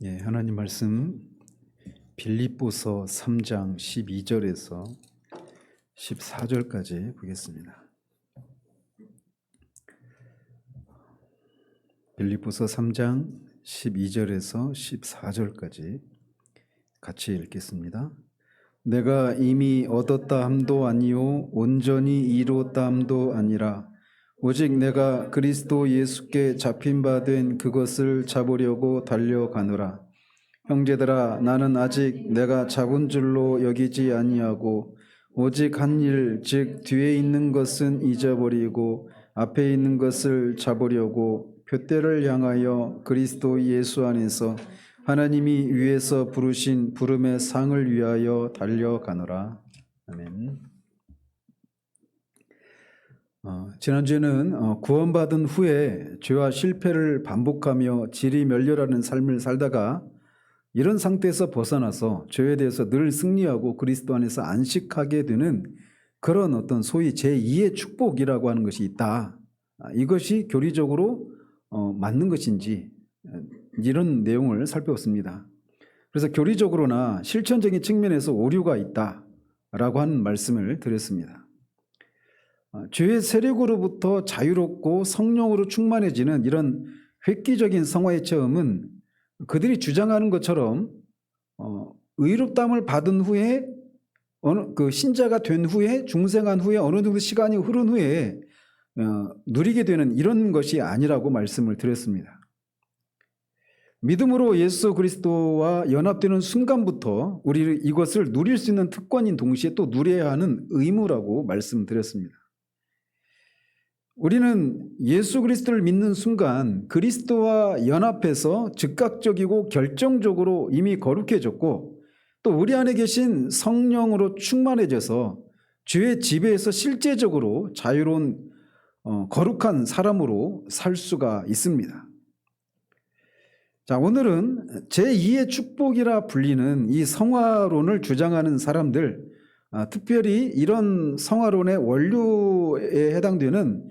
하나님 말씀 빌립보서 3장 12절에서 14절까지 보겠습니다. 빌립보서 3장 12절에서 14절까지 같이 읽겠습니다. 내가 이미 얻었다 함도 아니요 온전히 이루었다 함도 아니라 오직 내가 그리스도 예수께 잡힌 바 된 그것을 잡으려고 달려가노라. 형제들아, 나는 아직 내가 잡은 줄로 여기지 아니하고 오직 한 일, 즉 뒤에 있는 것은 잊어버리고 앞에 있는 것을 잡으려고 표대를 향하여 그리스도 예수 안에서 하나님이 위에서 부르신 부름의 상을 위하여 달려가노라. 아멘. 지난주에는 구원받은 후에 죄와 실패를 반복하며 질이 멸렬하는 삶을 살다가 이런 상태에서 벗어나서 죄에 대해서 늘 승리하고 그리스도 안에서 안식하게 되는 그런 어떤 소위 제2의 축복이라고 하는 것이 있다. 이것이 교리적으로 맞는 것인지 이런 내용을 살펴봤습니다. 그래서 교리적으로나 실천적인 측면에서 오류가 있다라고 하는 말씀을 드렸습니다. 죄의 세력으로부터 자유롭고 성령으로 충만해지는 이런 획기적인 성화의 체험은 그들이 주장하는 것처럼 의롭다함을 받은 후에 그 신자가 된 후에 중생한 후에 어느 정도 시간이 흐른 후에 누리게 되는 이런 것이 아니라고 말씀을 드렸습니다. 믿음으로 예수 그리스도와 연합되는 순간부터 우리 이것을 누릴 수 있는 특권인 동시에 또 누려야 하는 의무라고 말씀드렸습니다. 우리는 예수 그리스도를 믿는 순간 그리스도와 연합해서 즉각적이고 결정적으로 이미 거룩해졌고 또 우리 안에 계신 성령으로 충만해져서 죄의 지배에서 실제적으로 자유로운 거룩한 사람으로 살 수가 있습니다. 자, 오늘은 제2의 축복이라 불리는 이 성화론을 주장하는 사람들, 특별히 이런 성화론의 원류에 해당되는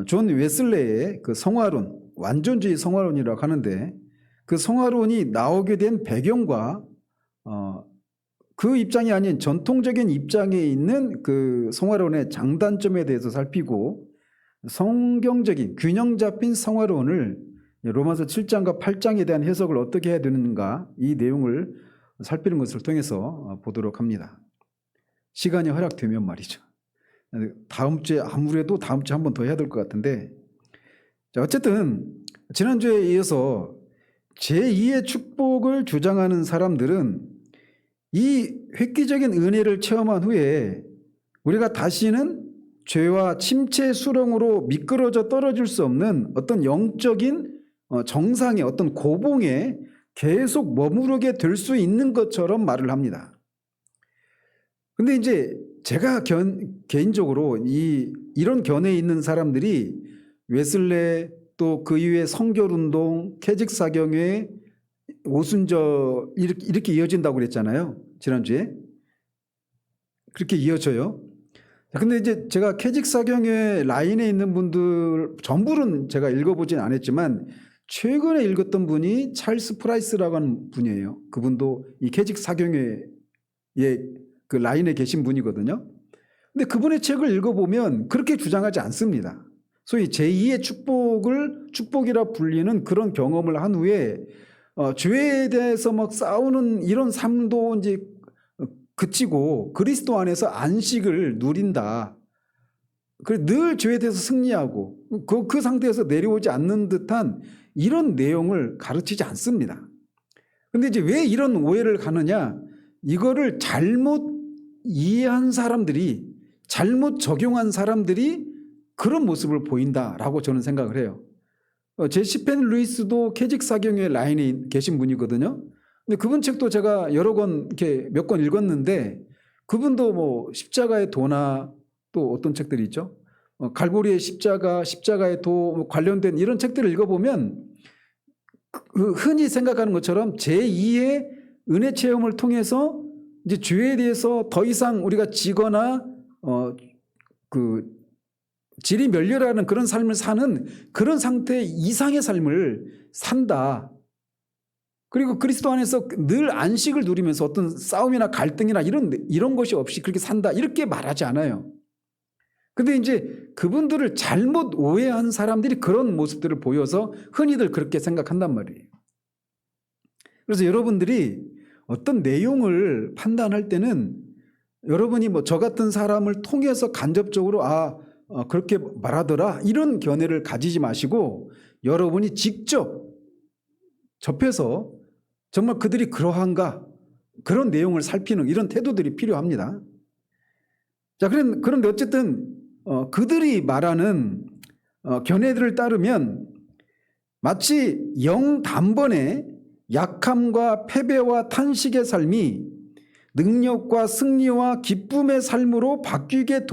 존 웨슬레의 그 성화론, 완전주의 성화론이라고 하는데 그 성화론이 나오게 된 배경과 그 입장이 아닌 전통적인 입장에 있는 그 성화론의 장단점에 대해서 살피고 성경적인 균형 잡힌 성화론을 로마서 7장과 8장에 대한 해석을 어떻게 해야 되는가 이 내용을 살피는 것을 통해서 보도록 합니다. 시간이 허락되면 말이죠. 다음 주에 아무래도 다음 주에 한 번 더 해야 될 것 같은데, 자, 어쨌든 지난주에 이어서 제2의 축복을 주장하는 사람들은 이 획기적인 은혜를 체험한 후에 우리가 다시는 죄와 침체 수렁으로 미끄러져 떨어질 수 없는 어떤 영적인 정상의 어떤 고봉에 계속 머무르게 될 수 있는 것처럼 말을 합니다. 근데 이제 제가 개인적으로 이런 견해에 있는 사람들이 웨슬레 또 그 이후에 성결운동, 캐직사경회, 오순절 이렇게 이어진다고 그랬잖아요. 지난주에. 그렇게 이어져요. 근데 이제 제가 캐직사경회 라인에 있는 분들 전부는 제가 읽어보진 않았지만 최근에 읽었던 분이 찰스 프라이스라고 하는 분이에요. 그분도 이 캐직사경회의 그 라인에 계신 분이거든요. 근데 그분의 책을 읽어보면 그렇게 주장하지 않습니다. 소위 제2의 축복이라 불리는 그런 경험을 한 후에 죄에 대해서 막 싸우는 이런 삶도 이제 그치고 그리스도 안에서 안식을 누린다. 늘 죄에 대해서 승리하고 그 상태에서 내려오지 않는 듯한 이런 내용을 가르치지 않습니다. 근데 이제 왜 이런 오해를 가느냐? 이거를 잘못 이해한 사람들이, 잘못 적용한 사람들이 그런 모습을 보인다라고 저는 생각을 해요. 제 시펜 루이스도 캐직사경회 라인에 계신 분이거든요. 근데 그분 책도 제가 여러 권 이렇게 몇 권 읽었는데 그분도 뭐 십자가의 도나 또 어떤 책들이 있죠? 갈보리의 십자가의 도 관련된 이런 책들을 읽어보면 흔히 생각하는 것처럼 제2의 은혜 체험을 통해서 이제 죄에 대해서 더 이상 우리가 지거나 그 질이 멸렬하는 그런 삶을 사는 그런 상태 이상의 삶을 산다. 그리고 그리스도 안에서 늘 안식을 누리면서 어떤 싸움이나 갈등이나 이런 것이 없이 그렇게 산다, 이렇게 말하지 않아요. 근데 이제 그분들을 잘못 오해한 사람들이 그런 모습들을 보여서 흔히들 그렇게 생각한단 말이에요. 그래서 여러분들이 어떤 내용을 판단할 때는 여러분이 뭐 저 같은 사람을 통해서 간접적으로 그렇게 말하더라, 이런 견해를 가지지 마시고 여러분이 직접 접해서 정말 그들이 그러한가, 그런 내용을 살피는 이런 태도들이 필요합니다. 자, 그런데 어쨌든 그들이 말하는 견해들을 따르면 마치 영 단번에 약함과 패배와 탄식의 삶이 능력과 승리와 기쁨의 삶으로 바뀌게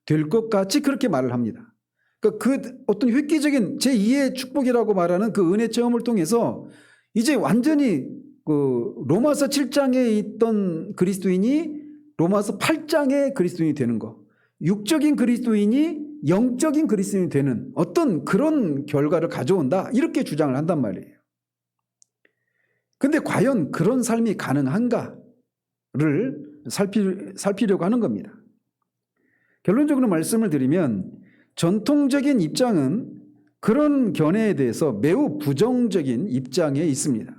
될 것 같이 그렇게 말을 합니다. 그러니까 어떤 획기적인 제2의 축복이라고 말하는 그 은혜 체험을 통해서 이제 완전히 그 로마서 7장에 있던 그리스도인이 로마서 8장의 그리스도인이 되는 거, 육적인 그리스도인이 영적인 그리스도인이 되는 어떤 그런 결과를 가져온다, 이렇게 주장을 한단 말이에요. 근데 과연 그런 삶이 가능한가를 살피려고 하는 겁니다. 결론적으로 말씀을 드리면 전통적인 입장은 그런 견해에 대해서 매우 부정적인 입장에 있습니다.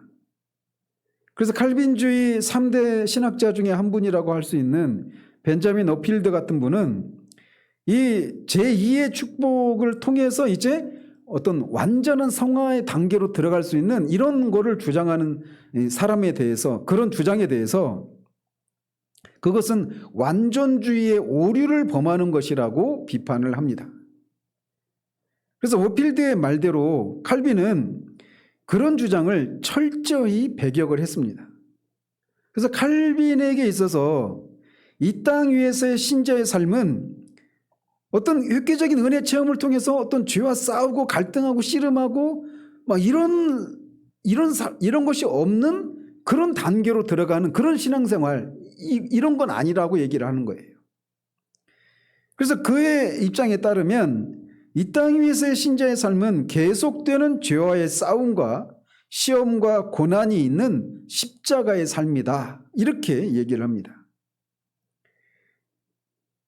그래서 칼빈주의 3대 신학자 중에 한 분이라고 할 수 있는 벤자민 어필드 같은 분은 이 제2의 축복을 통해서 이제 어떤 완전한 성화의 단계로 들어갈 수 있는 이런 거를 주장하는 사람에 대해서, 그런 주장에 대해서 그것은 완전주의의 오류를 범하는 것이라고 비판을 합니다. 그래서 워필드의 말대로 칼빈은 그런 주장을 철저히 배격을 했습니다. 그래서 칼빈에게 있어서 이 땅 위에서의 신자의 삶은 어떤 획기적인 은혜 체험을 통해서 어떤 죄와 싸우고 갈등하고 씨름하고 막 이런 것이 없는 그런 단계로 들어가는 그런 신앙생활, 이런 건 아니라고 얘기를 하는 거예요. 그래서 그의 입장에 따르면 이 땅 위에서의 신자의 삶은 계속되는 죄와의 싸움과 시험과 고난이 있는 십자가의 삶이다, 이렇게 얘기를 합니다.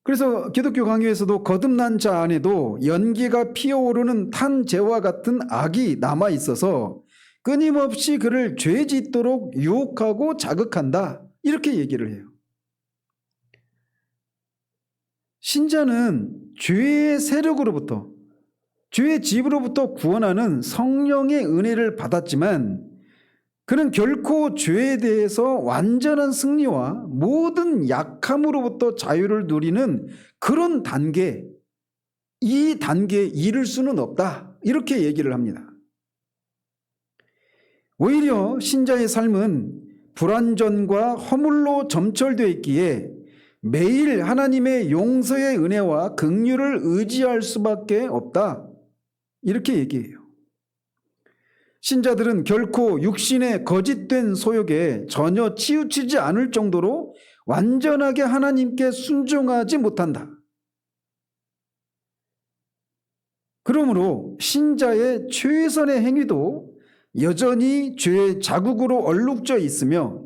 그래서 기독교 강요에서도 거듭난 자 안에도 연기가 피어오르는 탄재와 같은 악이 남아있어서 끊임없이 그를 죄 짓도록 유혹하고 자극한다, 이렇게 얘기를 해요. 신자는 죄의 세력으로부터, 죄의 집으로부터 구원하는 성령의 은혜를 받았지만 그는 결코 죄에 대해서 완전한 승리와 모든 약함으로부터 자유를 누리는 그런 단계, 이 단계에 이를 수는 없다, 이렇게 얘기를 합니다. 오히려 신자의 삶은 불완전과 허물로 점철되어 있기에 매일 하나님의 용서의 은혜와 긍휼을 의지할 수밖에 없다, 이렇게 얘기해요. 신자들은 결코 육신의 거짓된 소욕에 전혀 치우치지 않을 정도로 완전하게 하나님께 순종하지 못한다. 그러므로 신자의 최선의 행위도 여전히 죄의 자국으로 얼룩져 있으며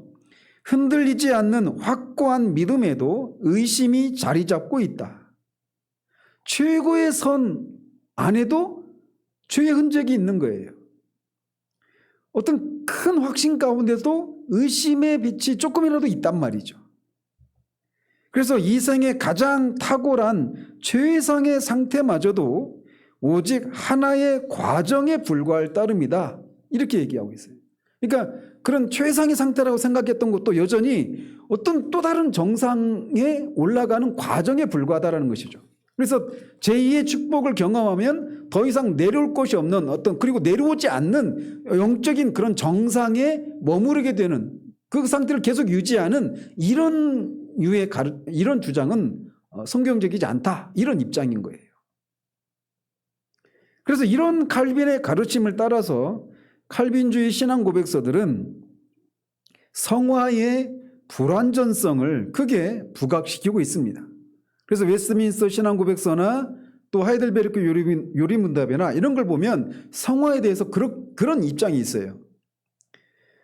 흔들리지 않는 확고한 믿음에도 의심이 자리 잡고 있다. 최고의 선 안에도 죄의 흔적이 있는 거예요. 어떤 큰 확신 가운데도 의심의 빛이 조금이라도 있단 말이죠. 그래서 이 생의 가장 탁월한 최상의 상태마저도 오직 하나의 과정에 불과할 따름이다, 이렇게 얘기하고 있어요. 그러니까 그런 최상의 상태라고 생각했던 것도 여전히 어떤 또 다른 정상에 올라가는 과정에 불과하다는 것이죠. 그래서 제2의 축복을 경험하면 더 이상 내려올 것이 없는 어떤, 그리고 내려오지 않는 영적인 그런 정상에 머무르게 되는 그 상태를 계속 유지하는 이런 이런 주장은 성경적이지 않다, 이런 입장인 거예요. 그래서 이런 칼빈의 가르침을 따라서 칼빈주의 신앙 고백서들은 성화의 불완전성을 크게 부각시키고 있습니다. 그래서 웨스트민스터 신앙 고백서나 또 하이델베르크 요리문답이나 이런 걸 보면 성화에 대해서 그런 입장이 있어요.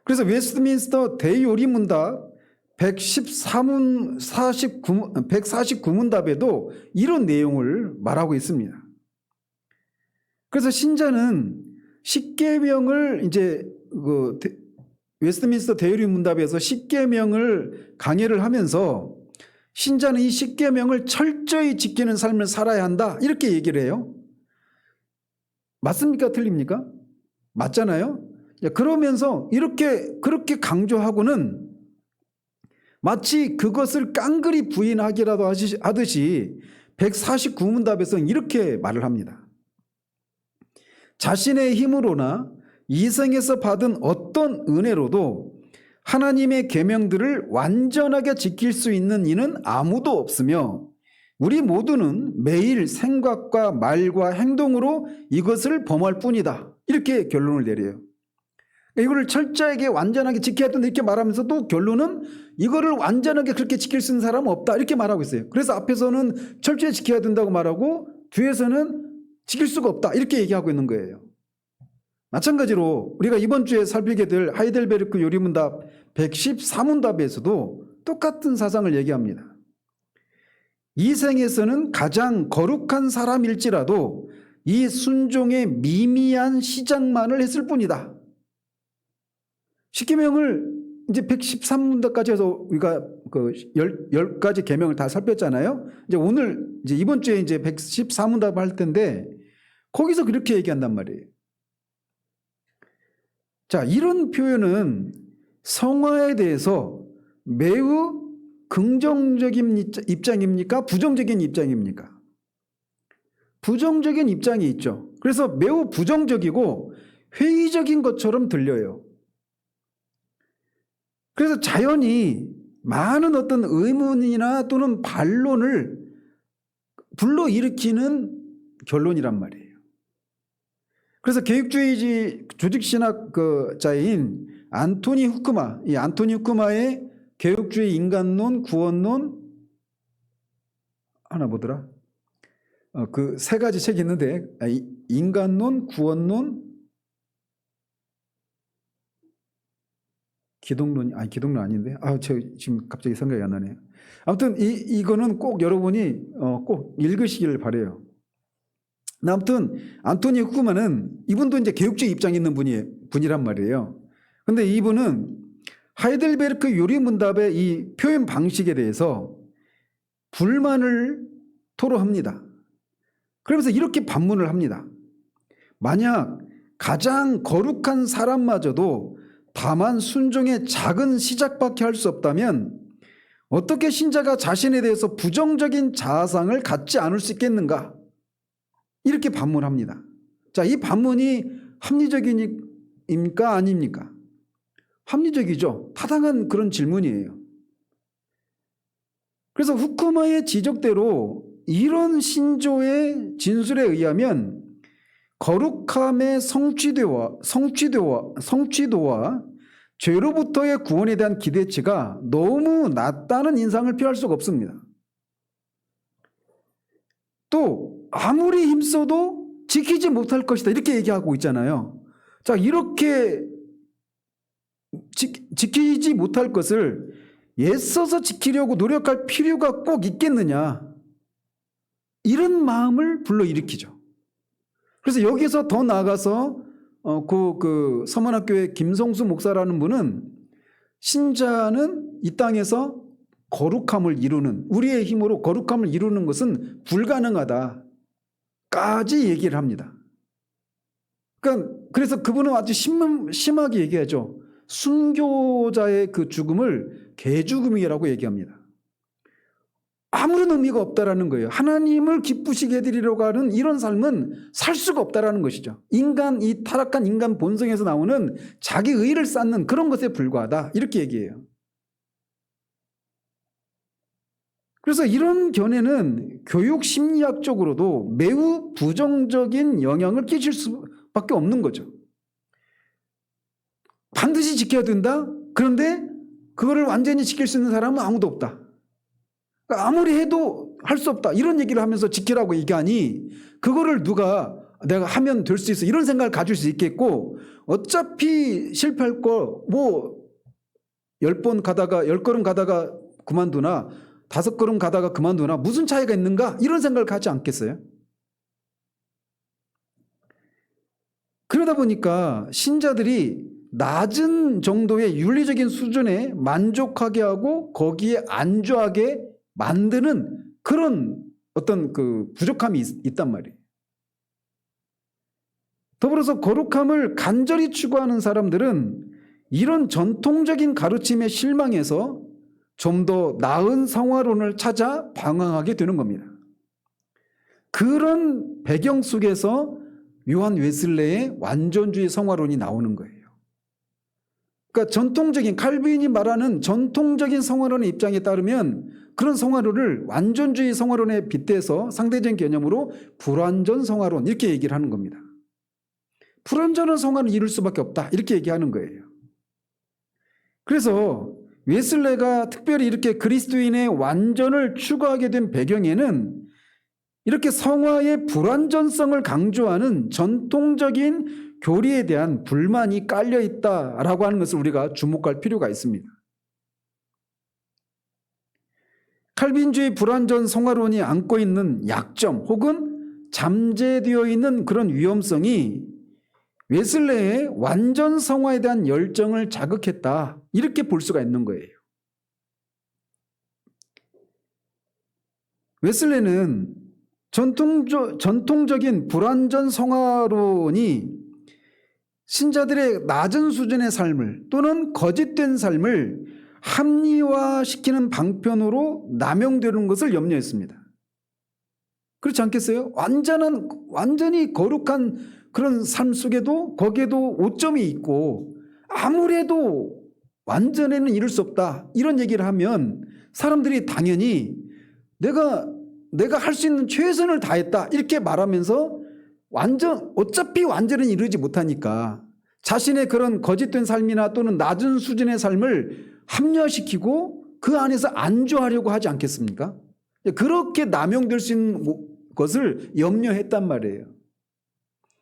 그래서 웨스트민스터 대요리문답 149문답에도 이런 내용을 말하고 있습니다. 그래서 신자는 십계명을 이제 웨스트민스터 대요리문답에서 십계명을 강해를 하면서 신자는 이 십계명을 철저히 지키는 삶을 살아야 한다 이렇게 얘기를 해요. 맞습니까? 틀립니까? 맞잖아요. 그러면서 그렇게 강조하고는 마치 그것을 깡그리 부인하기라도 하듯이 149문답에서는 이렇게 말을 합니다. 자신의 힘으로나 이생에서 받은 어떤 은혜로도 하나님의 계명들을 완전하게 지킬 수 있는 이는 아무도 없으며 우리 모두는 매일 생각과 말과 행동으로 이것을 범할 뿐이다. 이렇게 결론을 내려요. 이거를 철저하게 완전하게 지켜야 된다 이렇게 말하면서도 결론은 이거를 완전하게 그렇게 지킬 수 있는 사람은 없다 이렇게 말하고 있어요. 그래서 앞에서는 철저히 지켜야 된다고 말하고 뒤에서는 지킬 수가 없다 이렇게 얘기하고 있는 거예요. 마찬가지로 우리가 이번 주에 살피게 될 하이델베르크 요리문답 114문답에서도 똑같은 사상을 얘기합니다. 이 생에서는 가장 거룩한 사람일지라도 이 순종의 미미한 시작만을 했을 뿐이다. 십계명을 이제 113문답까지 해서 우리가 그 10가지 계명을 다 살폈잖아요. 이제 오늘 이제 이번 주에 이제 114문답 할 텐데 거기서 그렇게 얘기한단 말이에요. 자, 이런 표현은 성화에 대해서 매우 긍정적인 입장입니까? 부정적인 입장입니까? 부정적인 입장이 있죠. 그래서 매우 부정적이고 회의적인 것처럼 들려요. 그래서 자연히 많은 어떤 의문이나 또는 반론을 불러일으키는 결론이란 말이에요. 그래서 개혁주의 조직신학자인 안토니 후크마, 이 안토니 후크마의 개혁주의 인간론, 구원론 하나 뭐더라? 그 세 가지 책이 있는데 인간론, 구원론, 기독론 아닌데 제가 지금 갑자기 생각이 안 나네요. 아무튼 이거는 꼭 여러분이 꼭 읽으시길 바래요. 아무튼 안토니 후크마는 이분도 이제 개혁주의 입장에 있는 분이란 말이에요. 근데 이분은 하이델베르크 요리문답의 이 표현 방식에 대해서 불만을 토로합니다. 그러면서 이렇게 반문을 합니다. 만약 가장 거룩한 사람마저도 다만 순종의 작은 시작밖에 할 수 없다면 어떻게 신자가 자신에 대해서 부정적인 자아상을 갖지 않을 수 있겠는가? 이렇게 반문합니다. 자, 이 반문이 합리적입니까? 아닙니까? 합리적이죠. 타당한 그런 질문이에요. 그래서 후크마의 지적대로 이런 신조의 진술에 의하면 거룩함의 성취도와 죄로부터의 구원에 대한 기대치가 너무 낮다는 인상을 피할 수가 없습니다. 또 아무리 힘써도 지키지 못할 것이다 이렇게 얘기하고 있잖아요. 자, 이렇게 지키지 못할 것을 애써서 지키려고 노력할 필요가 꼭 있겠느냐 이런 마음을 불러일으키죠. 그래서 여기서 더 나아가서 그 서문학교의 김성수 목사라는 분은 신자는 이 땅에서 거룩함을 이루는 우리의 힘으로 거룩함을 이루는 것은 불가능하다까지 얘기를 합니다. 그래서 그분은 아주 심하게 얘기하죠. 순교자의 그 죽음을 개죽음이라고 얘기합니다. 아무런 의미가 없다라는 거예요. 하나님을 기쁘시게 해드리려고 하는 이런 삶은 살 수가 없다라는 것이죠. 이 타락한 인간 본성에서 나오는 자기 의의를 쌓는 그런 것에 불과하다 이렇게 얘기해요. 그래서 이런 견해는 교육 심리학적으로도 매우 부정적인 영향을 끼칠 수밖에 없는 거죠. 반드시 지켜야 된다? 그런데 그거를 완전히 지킬 수 있는 사람은 아무도 없다. 그러니까 아무리 해도 할 수 없다. 이런 얘기를 하면서 지키라고 얘기하니 그거를 누가 내가 하면 될 수 있어. 이런 생각을 가질 수 있겠고 어차피 실패할 거 뭐 10번 가다가 10걸음 가다가 그만두나 5걸음 가다가 그만두나 무슨 차이가 있는가 이런 생각을 하지 않겠어요? 그러다 보니까 신자들이 낮은 정도의 윤리적인 수준에 만족하게 하고 거기에 안주하게 만드는 그런 어떤 그 부족함이 있단 말이에요. 더불어서 거룩함을 간절히 추구하는 사람들은 이런 전통적인 가르침에 실망해서 좀 더 나은 성화론을 찾아 방황하게 되는 겁니다. 그런 배경 속에서 요한 웨슬레의 완전주의 성화론이 나오는 거예요. 그러니까 전통적인 칼빈이 말하는 전통적인 성화론의 입장에 따르면 그런 성화론을 완전주의 성화론에 빗대서 상대적인 개념으로 불완전 성화론 이렇게 얘기를 하는 겁니다. 불완전한 성화는 이룰 수밖에 없다 이렇게 얘기하는 거예요. 그래서 웨슬레가 특별히 이렇게 그리스도인의 완전을 추구하게 된 배경에는 이렇게 성화의 불완전성을 강조하는 전통적인 교리에 대한 불만이 깔려 있다라고 하는 것을 우리가 주목할 필요가 있습니다. 칼빈주의 불완전 성화론이 안고 있는 약점 혹은 잠재되어 있는 그런 위험성이 웨슬레의 완전 성화에 대한 열정을 자극했다 이렇게 볼 수가 있는 거예요. 웨슬레는 전통적인 불완전 성화론이 신자들의 낮은 수준의 삶을 또는 거짓된 삶을 합리화시키는 방편으로 남용되는 것을 염려했습니다. 그렇지 않겠어요? 완전히 거룩한 그런 삶 속에도 거기에도 오점이 있고 아무래도 완전에는 이룰 수 없다 이런 얘기를 하면 사람들이 당연히 내가 할 수 있는 최선을 다했다 이렇게 말하면서 어차피 완전히 이루지 못하니까 자신의 그런 거짓된 삶이나 또는 낮은 수준의 삶을 합리화시키고 그 안에서 안주하려고 하지 않겠습니까? 그렇게 남용될 수 있는 것을 염려했단 말이에요.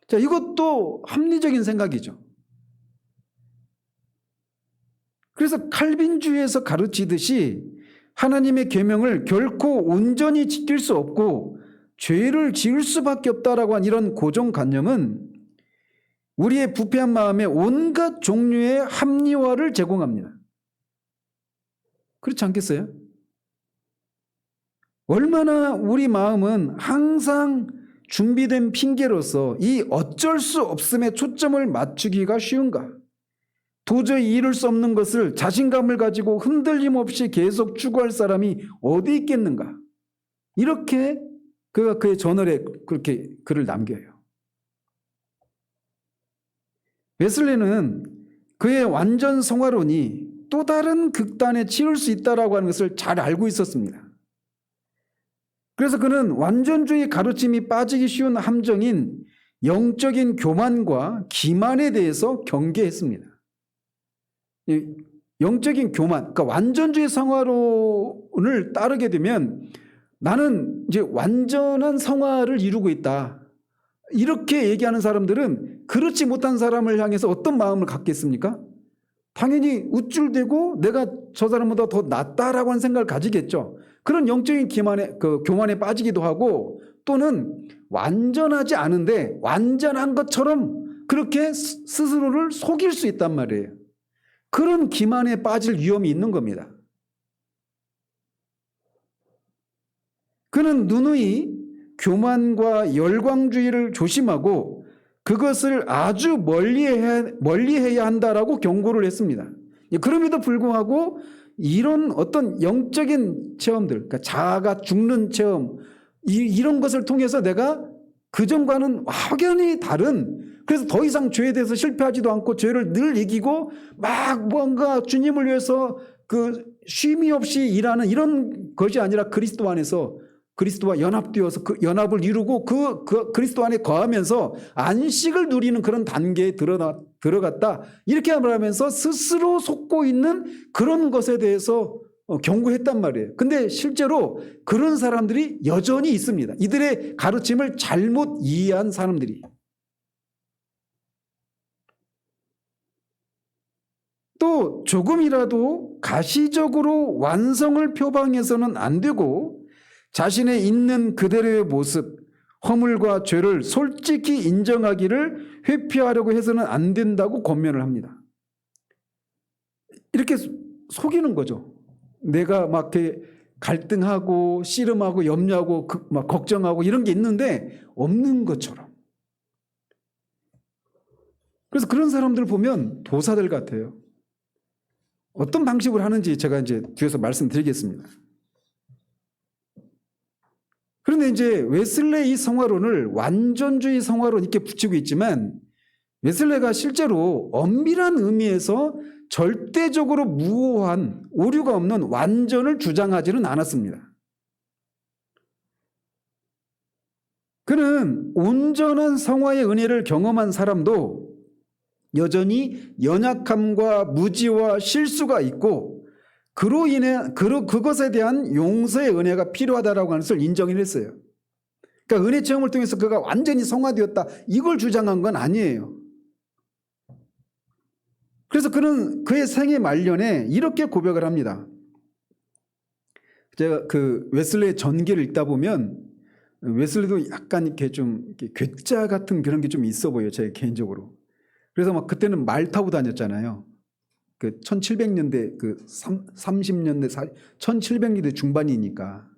자, 이것도 합리적인 생각이죠. 그래서 칼빈주의에서 가르치듯이 하나님의 계명을 결코 온전히 지킬 수 없고 죄를 지을 수밖에 없다라고 한 이런 고정관념은 우리의 부패한 마음에 온갖 종류의 합리화를 제공합니다. 그렇지 않겠어요? 얼마나 우리 마음은 항상 준비된 핑계로서 이 어쩔 수 없음에 초점을 맞추기가 쉬운가? 도저히 이룰 수 없는 것을 자신감을 가지고 흔들림 없이 계속 추구할 사람이 어디 있겠는가? 이렇게 그가 그의 저널에 그렇게 글을 남겨요. 웨슬레는 그의 완전 성화론이 또 다른 극단에 치울 수 있다라고 하는 것을 잘 알고 있었습니다. 그래서 그는 완전주의 가르침이 빠지기 쉬운 함정인 영적인 교만과 기만에 대해서 경계했습니다. 영적인 교만, 그러니까 완전주의 성화론을 따르게 되면 나는 이제 완전한 성화를 이루고 있다. 이렇게 얘기하는 사람들은 그렇지 못한 사람을 향해서 어떤 마음을 갖겠습니까? 당연히 우쭐대고 내가 저 사람보다 더 낫다라고 하는 생각을 가지겠죠. 그런 영적인 교만에 빠지기도 하고 또는 완전하지 않은데 완전한 것처럼 그렇게 스스로를 속일 수 있단 말이에요. 그런 기만에 빠질 위험이 있는 겁니다. 그는 누누이 교만과 열광주의를 조심하고 그것을 아주 멀리해야 한다라고 경고를 했습니다. 그럼에도 불구하고 이런 어떤 영적인 체험들, 그러니까 자아가 죽는 체험, 이런 것을 통해서 내가 그전과는 확연히 다른, 그래서 더 이상 죄에 대해서 실패하지도 않고 죄를 늘 이기고 막 뭔가 주님을 위해서 그 쉼이 없이 일하는 이런 것이 아니라 그리스도 안에서 그리스도와 연합되어서 그 연합을 이루고 그 그리스도 안에 거하면서 안식을 누리는 그런 단계에 들어갔다. 이렇게 말하면서 스스로 속고 있는 그런 것에 대해서 경고했단 말이에요. 근데 실제로 그런 사람들이 여전히 있습니다. 이들의 가르침을 잘못 이해한 사람들이. 또 조금이라도 가시적으로 완성을 표방해서는 안 되고 자신의 있는 그대로의 모습, 허물과 죄를 솔직히 인정하기를 회피하려고 해서는 안 된다고 권면을 합니다. 이렇게 속이는 거죠. 내가 막 이렇게 갈등하고 씨름하고 염려하고 막 걱정하고 이런 게 있는데 없는 것처럼. 그래서 그런 사람들 보면 도사들 같아요. 어떤 방식으로 하는지 제가 이제 뒤에서 말씀드리겠습니다. 그런데 이제 웨슬레이 성화론을 완전주의 성화론 이렇게 붙이고 있지만 웨슬레가 실제로 엄밀한 의미에서 절대적으로 무오한 오류가 없는 완전을 주장하지는 않았습니다. 그는 온전한 성화의 은혜를 경험한 사람도 여전히 연약함과 무지와 실수가 있고 그로 인해 그것에 대한 용서의 은혜가 필요하다라고 하는 것을 인정을 했어요. 그러니까 은혜 체험을 통해서 그가 완전히 성화되었다 이걸 주장한 건 아니에요. 그래서 그는 그의 생애 말년에 이렇게 고백을 합니다. 제가 그 웨슬레의 전기를 읽다 보면 웨슬레도 약간 이렇게 좀 이렇게 괴짜 같은 그런 게 좀 있어 보여요. 제 개인적으로. 그래서 막 그때는 말 타고 다녔잖아요. 그 1700년대 그 30년대 1700년대 중반이니까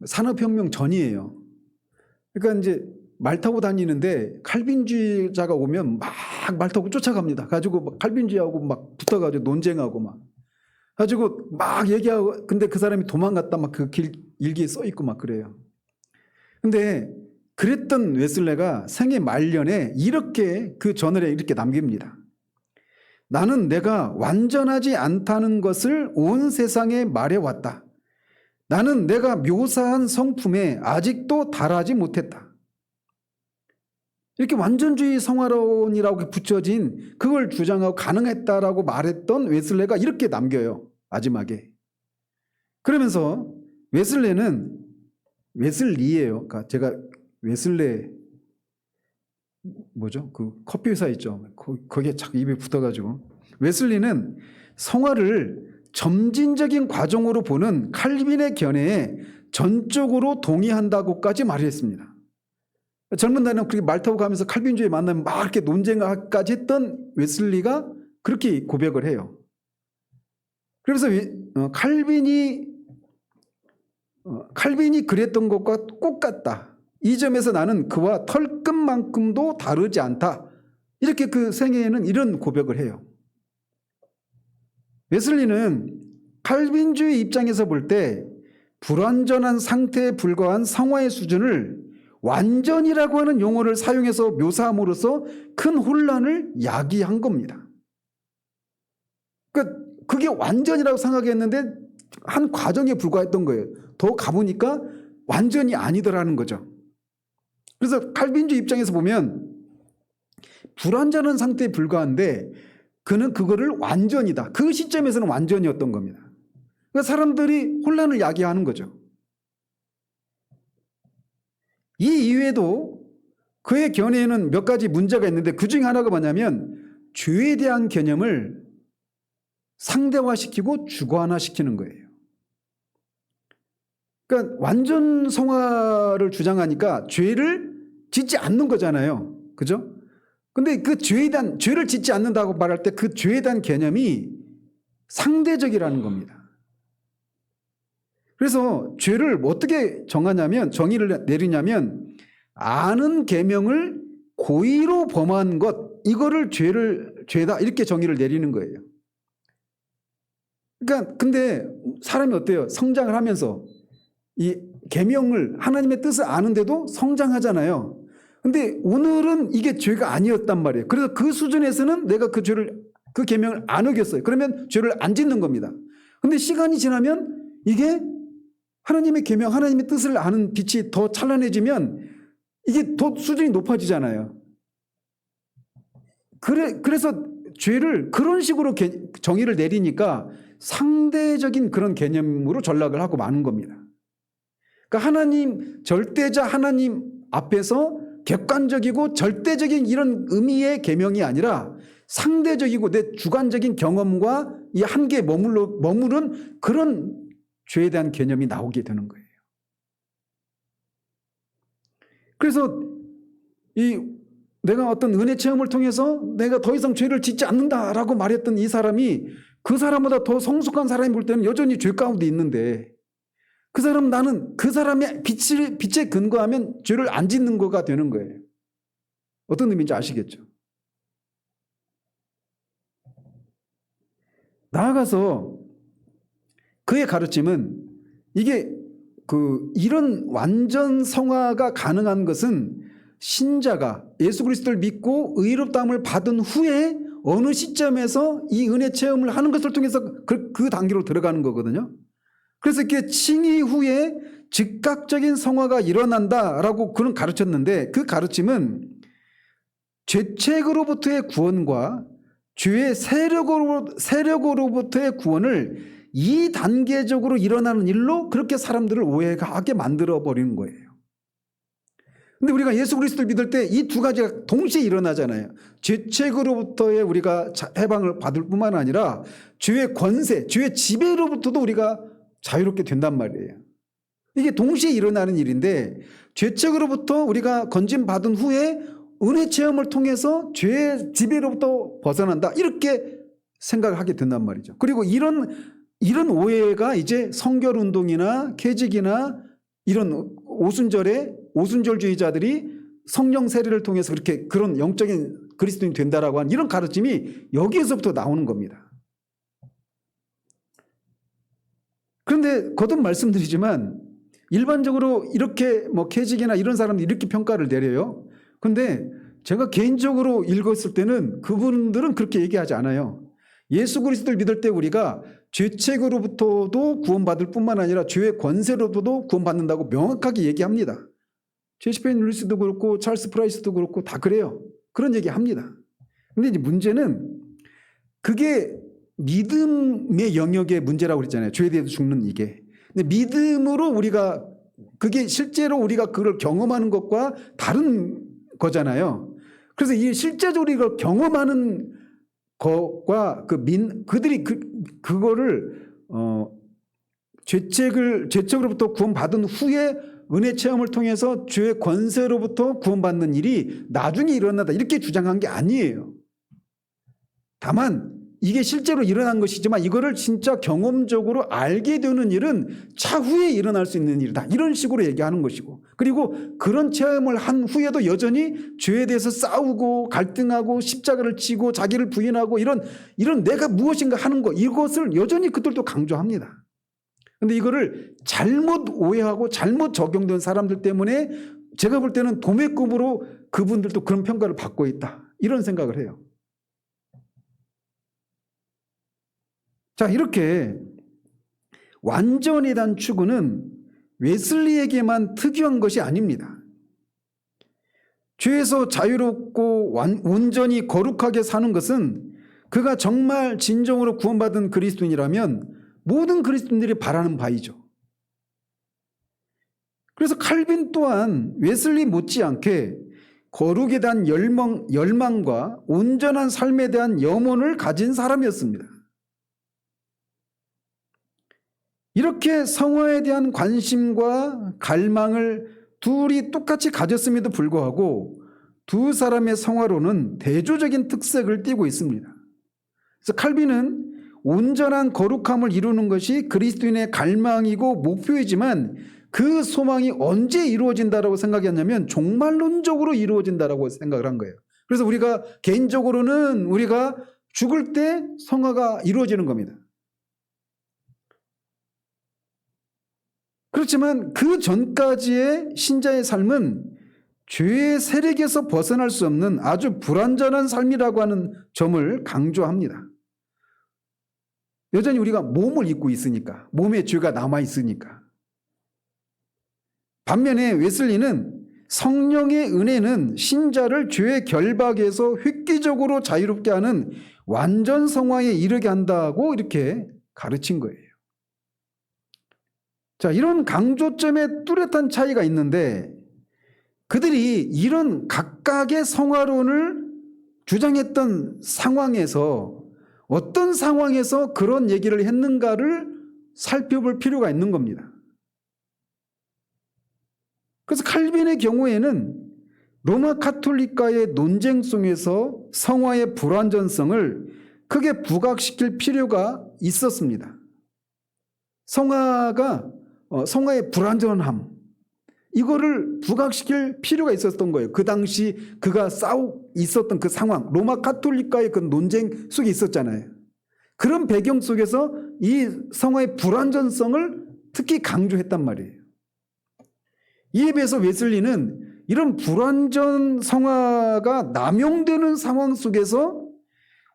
산업혁명 전이에요. 그러니까 이제 말 타고 다니는데 칼빈주의자가 오면 막 말 타고 쫓아갑니다. 가지고 막 칼빈주의하고 막 붙어가지고 논쟁하고 막 가지고 막 얘기하고 근데 그 사람이 도망갔다 막 그 길 일기에 써 있고 막 그래요. 근데 그랬던 웨슬레가 생애 말년에 이렇게 그 저널에 이렇게 남깁니다. 나는 내가 완전하지 않다는 것을 온 세상에 말해왔다. 나는 내가 묘사한 성품에 아직도 달하지 못했다. 이렇게 완전주의 성화론이라고 붙여진 그걸 주장하고 가능했다라고 말했던 웨슬레가 이렇게 남겨요. 마지막에. 그러면서 웨슬레는 웨슬리예요. 그러니까 제가 웨슬레 뭐죠? 그 커피 회사 있죠. 거기에 자꾸 입에 붙어가지고 웨슬리는 성화를 점진적인 과정으로 보는 칼빈의 견해에 전적으로 동의한다고까지 말했습니다. 젊은 날에는 그렇게 말 타고 가면서 칼빈주의 만나면 막 이렇게 논쟁까지 했던 웨슬리가 그렇게 고백을 해요. 그래서 칼빈이 그랬던 것과 똑같다. 이 점에서 나는 그와 털끝만큼도 다르지 않다. 이렇게 그 생애에는 이런 고백을 해요. 웨슬리는 칼빈주의 입장에서 볼 때 불완전한 상태에 불과한 성화의 수준을 완전이라고 하는 용어를 사용해서 묘사함으로써 큰 혼란을 야기한 겁니다. 그러니까 그게 완전이라고 생각했는데 한 과정에 불과했던 거예요. 더 가보니까 완전히 아니더라는 거죠. 그래서 칼빈주의 입장에서 보면 불완전한 상태에 불과한데 그는 그거를 완전이다. 그 시점에서는 완전이었던 겁니다. 그러니까 사람들이 혼란을 야기하는 거죠. 이 이외에도 그의 견해에는 몇 가지 문제가 있는데 그 중에 하나가 뭐냐면 죄에 대한 개념을 상대화시키고 주관화시키는 거예요. 그러니까 완전 성화를 주장하니까 죄를 짓지 않는 거잖아요. 그죠? 근데 그 죄를 짓지 않는다고 말할 때 그 죄에 대한 개념이 상대적이라는 겁니다. 그래서 죄를 어떻게 정의를 내리냐면 아는 계명을 고의로 범한 것 이거를 죄다 이렇게 정의를 내리는 거예요. 그러니까 근데 사람이 어때요? 성장을 하면서 이 계명을 하나님의 뜻을 아는데도 성장하잖아요. 근데 오늘은 이게 죄가 아니었단 말이에요. 그래서 그 수준에서는 내가 그 계명을 안 어겼어요. 그러면 죄를 안 짓는 겁니다. 근데 시간이 지나면 이게 하나님의 계명, 하나님의 뜻을 아는 빛이 더 찬란해지면 이게 더 수준이 높아지잖아요. 그래서 죄를 그런 식으로 정의를 내리니까 상대적인 그런 개념으로 전락을 하고 마는 겁니다. 그러니까 절대자 하나님 앞에서 객관적이고 절대적인 이런 의미의 계명이 아니라 상대적이고 내 주관적인 경험과 이 한계에 머무른 그런 죄에 대한 개념이 나오게 되는 거예요. 그래서 내가 어떤 은혜 체험을 통해서 내가 더 이상 죄를 짓지 않는다라고 말했던 이 사람이 그 사람보다 더 성숙한 사람이 볼 때는 여전히 죄 가운데 있는데 그 사람은 나는 그 사람의 빛에 근거하면 죄를 안 짓는 거가 되는 거예요. 어떤 의미인지 아시겠죠? 나아가서 그의 가르침은 이게 이런 완전 성화가 가능한 것은 신자가 예수 그리스도를 믿고 의롭다함을 받은 후에 어느 시점에서 이 은혜 체험을 하는 것을 통해서 그 단계로 들어가는 거거든요. 그래서 이렇게 칭의 후에 즉각적인 성화가 일어난다라고 그는 가르쳤는데 그 가르침은 죄책으로부터의 구원과 죄의 세력으로부터의 구원을 2단계적으로 일어나는 일로 그렇게 사람들을 오해하게 만들어 버리는 거예요. 근데 우리가 예수 그리스도를 믿을 때 이 두 가지가 동시에 일어나잖아요. 죄책으로부터의 우리가 해방을 받을 뿐만 아니라 죄의 권세, 죄의 지배로부터도 우리가 자유롭게 된단 말이에요. 이게 동시에 일어나는 일인데 죄책으로부터 우리가 건진받은 후에 은혜 체험을 통해서 죄의 지배로부터 벗어난다 이렇게 생각을 하게 된단 말이죠. 그리고 이런 오해가 이제 성결운동이나 캐직이나 이런 오순절주의자들이 성령 세례를 통해서 그런 영적인 그리스도인이 된다라고 하는 이런 가르침이 여기에서부터 나오는 겁니다. 그런데 거듭 말씀드리지만 일반적으로 이렇게 캐직이나 이런 사람들이 이렇게 평가를 내려요. 근데 제가 개인적으로 읽었을 때는 그분들은 그렇게 얘기하지 않아요. 예수 그리스도를 믿을 때 우리가 죄책으로부터도 구원받을 뿐만 아니라 죄의 권세로부터도 구원받는다고 명확하게 얘기합니다. 제시펜 윌리스도 그렇고 찰스 프라이스도 그렇고 다 그래요. 그런 얘기합니다. 근데 이제 문제는 그게 믿음의 영역의 문제라고 그랬잖아요. 죄에 대해서 죽는 이게. 근데 믿음으로 우리가 그게 실제로 우리가 그걸 경험하는 것과 다른 거잖아요. 그래서 이 실제적으로 이걸 경험하는 것과 그들이 그거를 죄책으로부터 구원받은 후에 은혜 체험을 통해서 죄의 권세로부터 구원받는 일이 나중에 일어나다 이렇게 주장한 게 아니에요. 다만 이게 실제로 일어난 것이지만 이거를 진짜 경험적으로 알게 되는 일은 차후에 일어날 수 있는 일이다. 이런 식으로 얘기하는 것이고 그리고 그런 체험을 한 후에도 여전히 죄에 대해서 싸우고 갈등하고 십자가를 지고 자기를 부인하고 이런 내가 무엇인가 하는 것 이것을 여전히 그들도 강조합니다. 그런데 이거를 잘못 오해하고 잘못 적용된 사람들 때문에 제가 볼 때는 도매급으로 그분들도 그런 평가를 받고 있다. 이런 생각을 해요. 자, 이렇게 완전에 대한 추구는 웨슬리에게만 특유한 것이 아닙니다. 죄에서 자유롭고 온전히 거룩하게 사는 것은 그가 정말 진정으로 구원받은 그리스도인이라면 모든 그리스도인들이 바라는 바이죠. 그래서 칼빈 또한 웨슬리 못지않게 거룩에 대한 열망과 온전한 삶에 대한 염원을 가진 사람이었습니다. 이렇게 성화에 대한 관심과 갈망을 둘이 똑같이 가졌음에도 불구하고 두 사람의 성화로는 대조적인 특색을 띠고 있습니다. 그래서 칼빈은 온전한 거룩함을 이루는 것이 그리스도인의 갈망이고 목표이지만 그 소망이 언제 이루어진다라고 생각했냐면 종말론적으로 이루어진다라고 생각을 한 거예요. 그래서 우리가 개인적으로는 우리가 죽을 때 성화가 이루어지는 겁니다. 그렇지만 그 전까지의 신자의 삶은 죄의 세력에서 벗어날 수 없는 아주 불완전한 삶이라고 하는 점을 강조합니다. 여전히 우리가 몸을 입고 있으니까, 몸에 죄가 남아있으니까. 반면에 웨슬리는 성령의 은혜는 신자를 죄의 결박에서 획기적으로 자유롭게 하는 완전 성화에 이르게 한다고 이렇게 가르친 거예요. 자, 이런 강조점에 뚜렷한 차이가 있는데 그들이 이런 각각의 성화론을 주장했던 상황에서 어떤 상황에서 그런 얘기를 했는가를 살펴볼 필요가 있는 겁니다. 그래서 칼빈의 경우에는 로마 카톨릭과의 논쟁 속에서 성화의 불완전성을 크게 부각시킬 필요가 있었습니다. 성화의 불완전함, 이거를 부각시킬 필요가 있었던 거예요. 그 당시 그가 있었던 그 상황, 로마 카톨릭과의 그 논쟁 속에 있었잖아요. 그런 배경 속에서 이 성화의 불완전성을 특히 강조했단 말이에요. 이에 비해서 웨슬리는 이런 불완전 성화가 남용되는 상황 속에서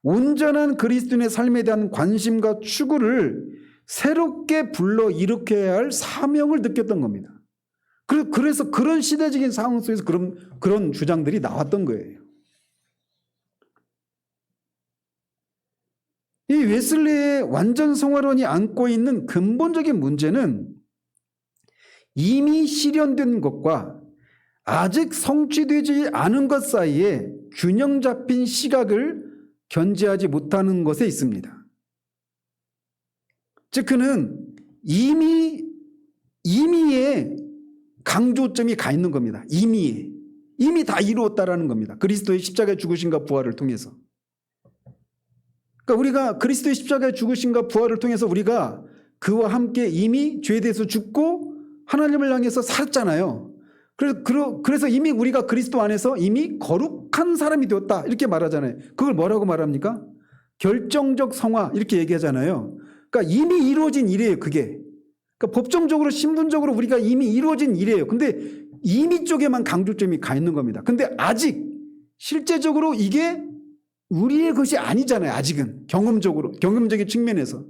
온전한 그리스도인의 삶에 대한 관심과 추구를 새롭게 불러일으켜야 할 사명을 느꼈던 겁니다. 그래서 그런 시대적인 상황 속에서 그런 주장들이 나왔던 거예요. 이 웨슬리의 완전 성화론이 안고 있는 근본적인 문제는 이미 실현된 것과 아직 성취되지 않은 것 사이에 균형 잡힌 시각을 견지하지 못하는 것에 있습니다. 즉 그는 이미에 강조점이 가 있는 겁니다. 이미 다 이루었다라는 겁니다. 그리스도의 십자가의 죽으심과 부활을 통해서. 그러니까 우리가 그리스도의 십자가의 죽으심과 부활을 통해서 우리가 그와 함께 이미 죄에 대해서 죽고 하나님을 향해서 살았잖아요. 그래서 이미 우리가 그리스도 안에서 이미 거룩한 사람이 되었다 이렇게 말하잖아요. 그걸 뭐라고 말합니까? 결정적 성화 이렇게 얘기하잖아요. 그러니까 이미 이루어진 일이에요. 그게. 그러니까 법정적으로 신분적으로 우리가 이미 이루어진 일이에요. 근데 이미 쪽에만 강조점이 가 있는 겁니다. 근데 아직 실제적으로 이게 우리의 것이 아니잖아요. 아직은 경험적인 측면에서.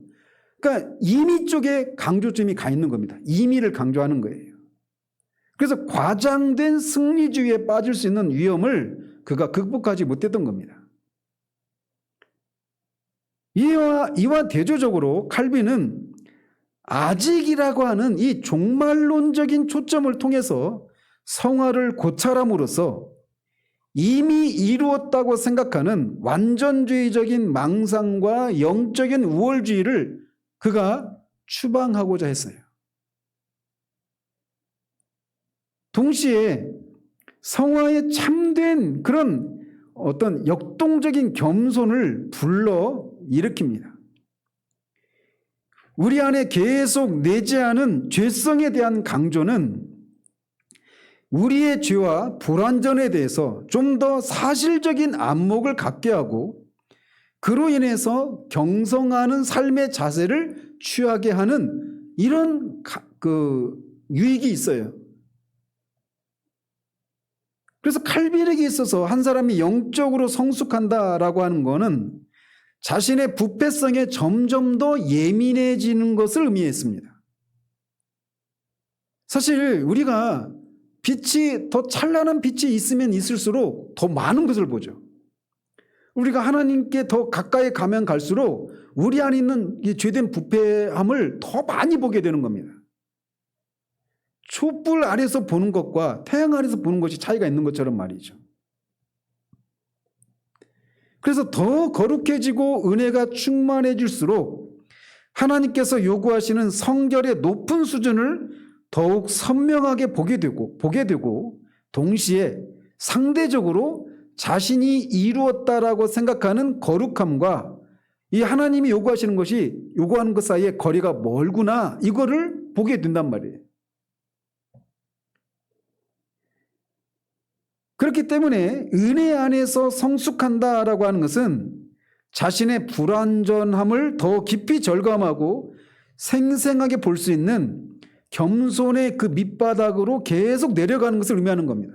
그러니까 이미 쪽에 강조점이 가 있는 겁니다. 이미를 강조하는 거예요. 그래서 과장된 승리주의에 빠질 수 있는 위험을 그가 극복하지 못했던 겁니다. 이와 대조적으로 칼빈은 아직이라고 하는 이 종말론적인 초점을 통해서 성화를 고찰함으로써 이미 이루었다고 생각하는 완전주의적인 망상과 영적인 우월주의를 그가 추방하고자 했어요. 동시에 성화에 참된 그런 어떤 역동적인 겸손을 불러 일으킵니다. 우리 안에 계속 내재하는 죄성에 대한 강조는 우리의 죄와 불완전에 대해서 좀 더 사실적인 안목을 갖게 하고 그로 인해서 경성하는 삶의 자세를 취하게 하는 이런 유익이 있어요. 그래서 칼빈에게 있어서 한 사람이 영적으로 성숙한다라고 하는 것은 자신의 부패성에 점점 더 예민해지는 것을 의미했습니다. 사실 우리가 더 찬란한 빛이 있으면 있을수록 더 많은 것을 보죠. 우리가 하나님께 더 가까이 가면 갈수록 우리 안에 있는 이 죄된 부패함을 더 많이 보게 되는 겁니다. 촛불 아래서 보는 것과 태양 아래서 보는 것이 차이가 있는 것처럼 말이죠. 그래서 더 거룩해지고 은혜가 충만해질수록 하나님께서 요구하시는 성결의 높은 수준을 더욱 선명하게 보게 되고 동시에 상대적으로 자신이 이루었다라고 생각하는 거룩함과 이 하나님이 요구하는 것 사이에 거리가 멀구나 이거를 보게 된단 말이에요. 그렇기 때문에 은혜 안에서 성숙한다라고 하는 것은 자신의 불완전함을 더 깊이 절감하고 생생하게 볼 수 있는 겸손의 그 밑바닥으로 계속 내려가는 것을 의미하는 겁니다.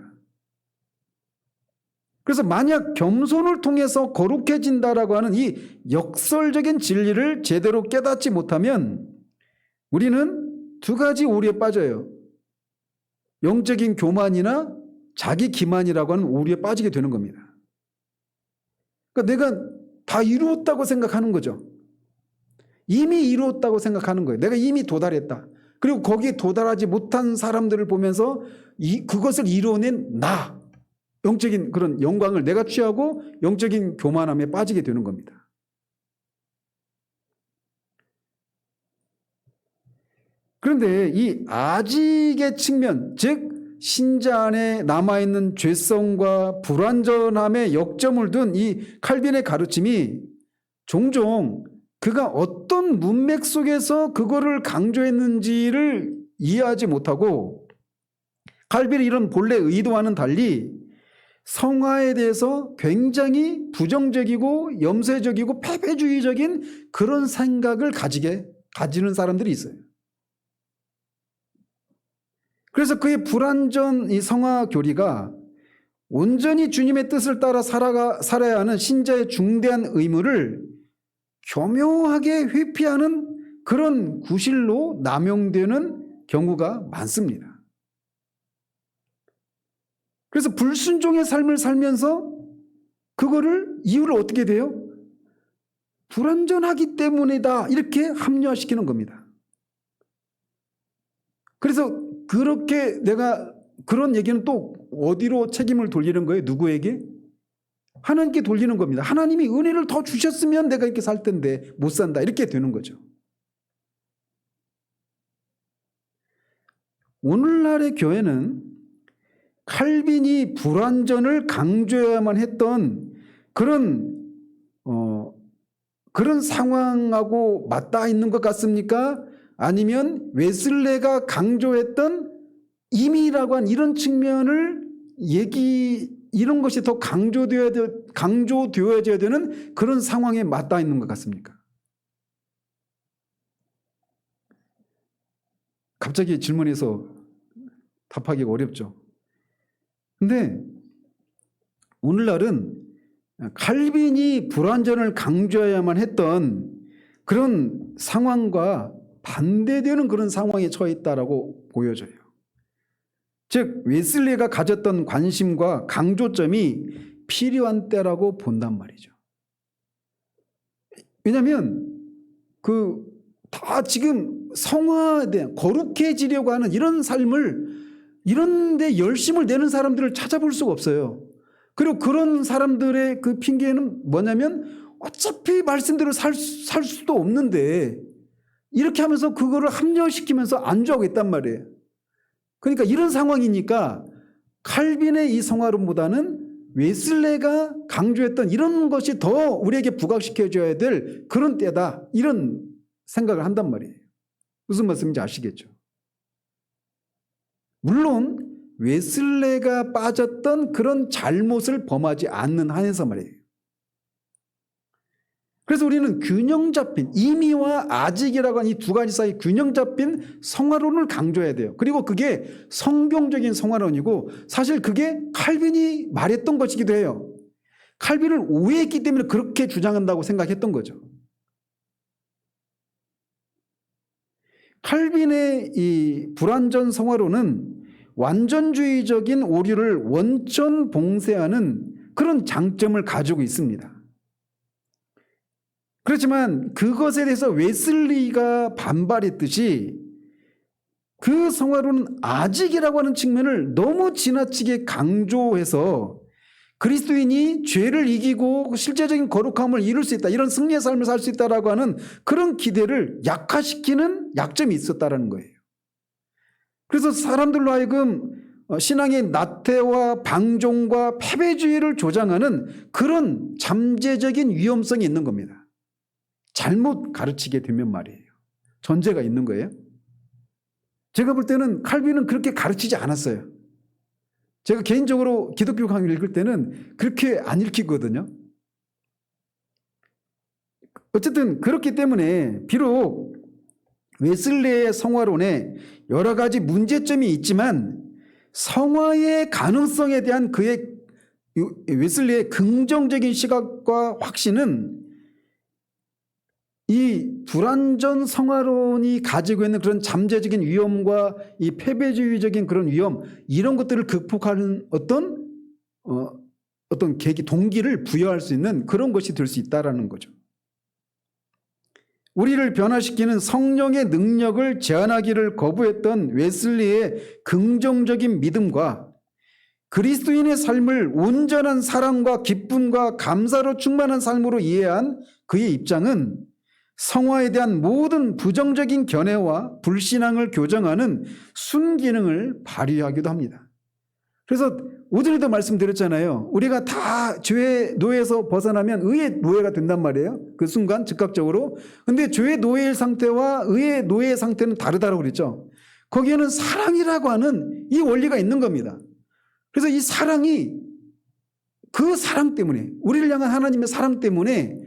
그래서 만약 겸손을 통해서 거룩해진다라고 하는 이 역설적인 진리를 제대로 깨닫지 못하면 우리는 두 가지 오류에 빠져요. 영적인 교만이나 자기 기만이라고 하는 오류에 빠지게 되는 겁니다. 그러니까 내가 다 이루었다고 생각하는 거죠. 이미 이루었다고 생각하는 거예요. 내가 이미 도달했다. 그리고 거기에 도달하지 못한 사람들을 보면서 그것을 이루어낸 나. 영적인 그런 영광을 내가 취하고 영적인 교만함에 빠지게 되는 겁니다. 그런데 이 아직의 측면, 즉 신자 안에 남아있는 죄성과 불완전함의 역점을 둔 이 칼빈의 가르침이 종종 그가 어떤 문맥 속에서 그거를 강조했는지를 이해하지 못하고 칼빈의 이런 본래 의도와는 달리 성화에 대해서 굉장히 부정적이고 염세적이고 패배주의적인 그런 생각을 가지는 사람들이 있어요. 그래서 그의 불완전 이 성화 교리가 온전히 주님의 뜻을 따라 살아야 하는 신자의 중대한 의무를 교묘하게 회피하는 그런 구실로 남용되는 경우가 많습니다. 그래서 불순종의 삶을 살면서 그거를 이유를 어떻게 돼요? 불완전하기 때문이다 이렇게 합리화시키는 겁니다. 그래서 그렇게 내가 그런 얘기는 또 어디로 책임을 돌리는 거예요? 누구에게? 하나님께 돌리는 겁니다. 하나님이 은혜를 더 주셨으면 내가 이렇게 살 텐데 못 산다 이렇게 되는 거죠. 오늘날의 교회는 칼빈이 불완전을 강조해야만 했던 그런 상황하고 맞닿아 있는 것 같습니까? 아니면 웨슬레가 강조했던 임의라고 한 이런 측면을 이런 것이 더 강조되어야 되는 그런 상황에 맞닿아 있는 것 같습니까? 갑자기 질문해서 답하기가 어렵죠. 근데 오늘날은 칼빈이 불완전을 강조해야만 했던 그런 상황과 반대되는 그런 상황에 처해 있다라고 보여져요. 즉 웨슬리가 가졌던 관심과 강조점이 필요한 때라고 본단 말이죠. 왜냐하면 다 지금 성화에 대한 거룩해지려고 하는 이런 삶을 이런 데 열심을 내는 사람들을 찾아볼 수가 없어요. 그리고 그런 사람들의 그 핑계는 뭐냐면 어차피 말씀대로 살 수도 없는데 이렇게 하면서 그거를 합리화시키면서 안주하고 있단 말이에요. 그러니까 이런 상황이니까 칼빈의 이 성화론보다는 웨슬레가 강조했던 이런 것이 더 우리에게 부각시켜줘야 될 그런 때다 이런 생각을 한단 말이에요. 무슨 말씀인지 아시겠죠? 물론 웨슬레가 빠졌던 그런 잘못을 범하지 않는 한에서 말이에요. 그래서 우리는 균형 잡힌 임의와 아직이라고 하는 이 두 가지 사이 균형 잡힌 성화론을 강조해야 돼요. 그리고 그게 성경적인 성화론이고 사실 그게 칼빈이 말했던 것이기도 해요. 칼빈을 오해했기 때문에 그렇게 주장한다고 생각했던 거죠. 칼빈의 이 불완전 성화론은 완전주의적인 오류를 원천 봉쇄하는 그런 장점을 가지고 있습니다. 그렇지만 그것에 대해서 웨슬리가 반발했듯이 그 성화론은 아직이라고 하는 측면을 너무 지나치게 강조해서 그리스도인이 죄를 이기고 실제적인 거룩함을 이룰 수 있다, 이런 승리의 삶을 살 수 있다라고 하는 그런 기대를 약화시키는 약점이 있었다라는 거예요. 그래서 사람들로 하여금 신앙의 나태와 방종과 패배주의를 조장하는 그런 잠재적인 위험성이 있는 겁니다. 잘못 가르치게 되면 말이에요. 전제가 있는 거예요. 제가 볼 때는 칼빈은 그렇게 가르치지 않았어요. 제가 개인적으로 기독교 강의를 읽을 때는 그렇게 안 읽히거든요. 어쨌든 그렇기 때문에 비록 웨슬레의 성화론에 여러 가지 문제점이 있지만 성화의 가능성에 대한 웨슬레의 긍정적인 시각과 확신은 이 불완전 성화론이 가지고 있는 그런 잠재적인 위험과 이 패배주의적인 그런 위험, 이런 것들을 극복하는 어떤 계기, 동기를 부여할 수 있는 그런 것이 될 수 있다라는 거죠. 우리를 변화시키는 성령의 능력을 제한하기를 거부했던 웨슬리의 긍정적인 믿음과 그리스도인의 삶을 온전한 사랑과 기쁨과 감사로 충만한 삶으로 이해한 그의 입장은 성화에 대한 모든 부정적인 견해와 불신앙을 교정하는 순기능을 발휘하기도 합니다. 그래서 오전에도 말씀드렸잖아요. 우리가 다 죄의 노예에서 벗어나면 의의 노예가 된단 말이에요. 그 순간 즉각적으로. 근데 죄의 노예의 상태와 의의 노예의 상태는 다르다고 그랬죠. 거기에는 사랑이라고 하는 이 원리가 있는 겁니다. 그래서 이 사랑이 그 사랑 때문에, 우리를 향한 하나님의 사랑 때문에,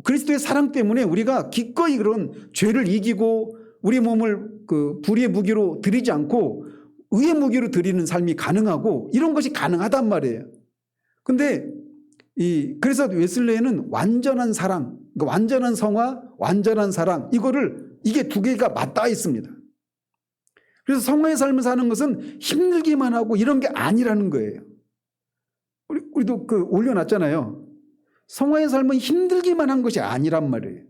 그리스도의 사랑 때문에 우리가 기꺼이 그런 죄를 이기고 우리 몸을 그 불의의 무기로 드리지 않고 의의 무기로 드리는 삶이 가능하고 이런 것이 가능하단 말이에요. 근데 그래서 웨슬레이는 완전한 사랑, 그러니까 완전한 성화, 완전한 사랑, 이게 두 개가 맞닿아 있습니다. 그래서 성화의 삶을 사는 것은 힘들기만 하고 이런 게 아니라는 거예요. 우리도 올려놨잖아요. 성화의 삶은 힘들기만 한 것이 아니란 말이에요.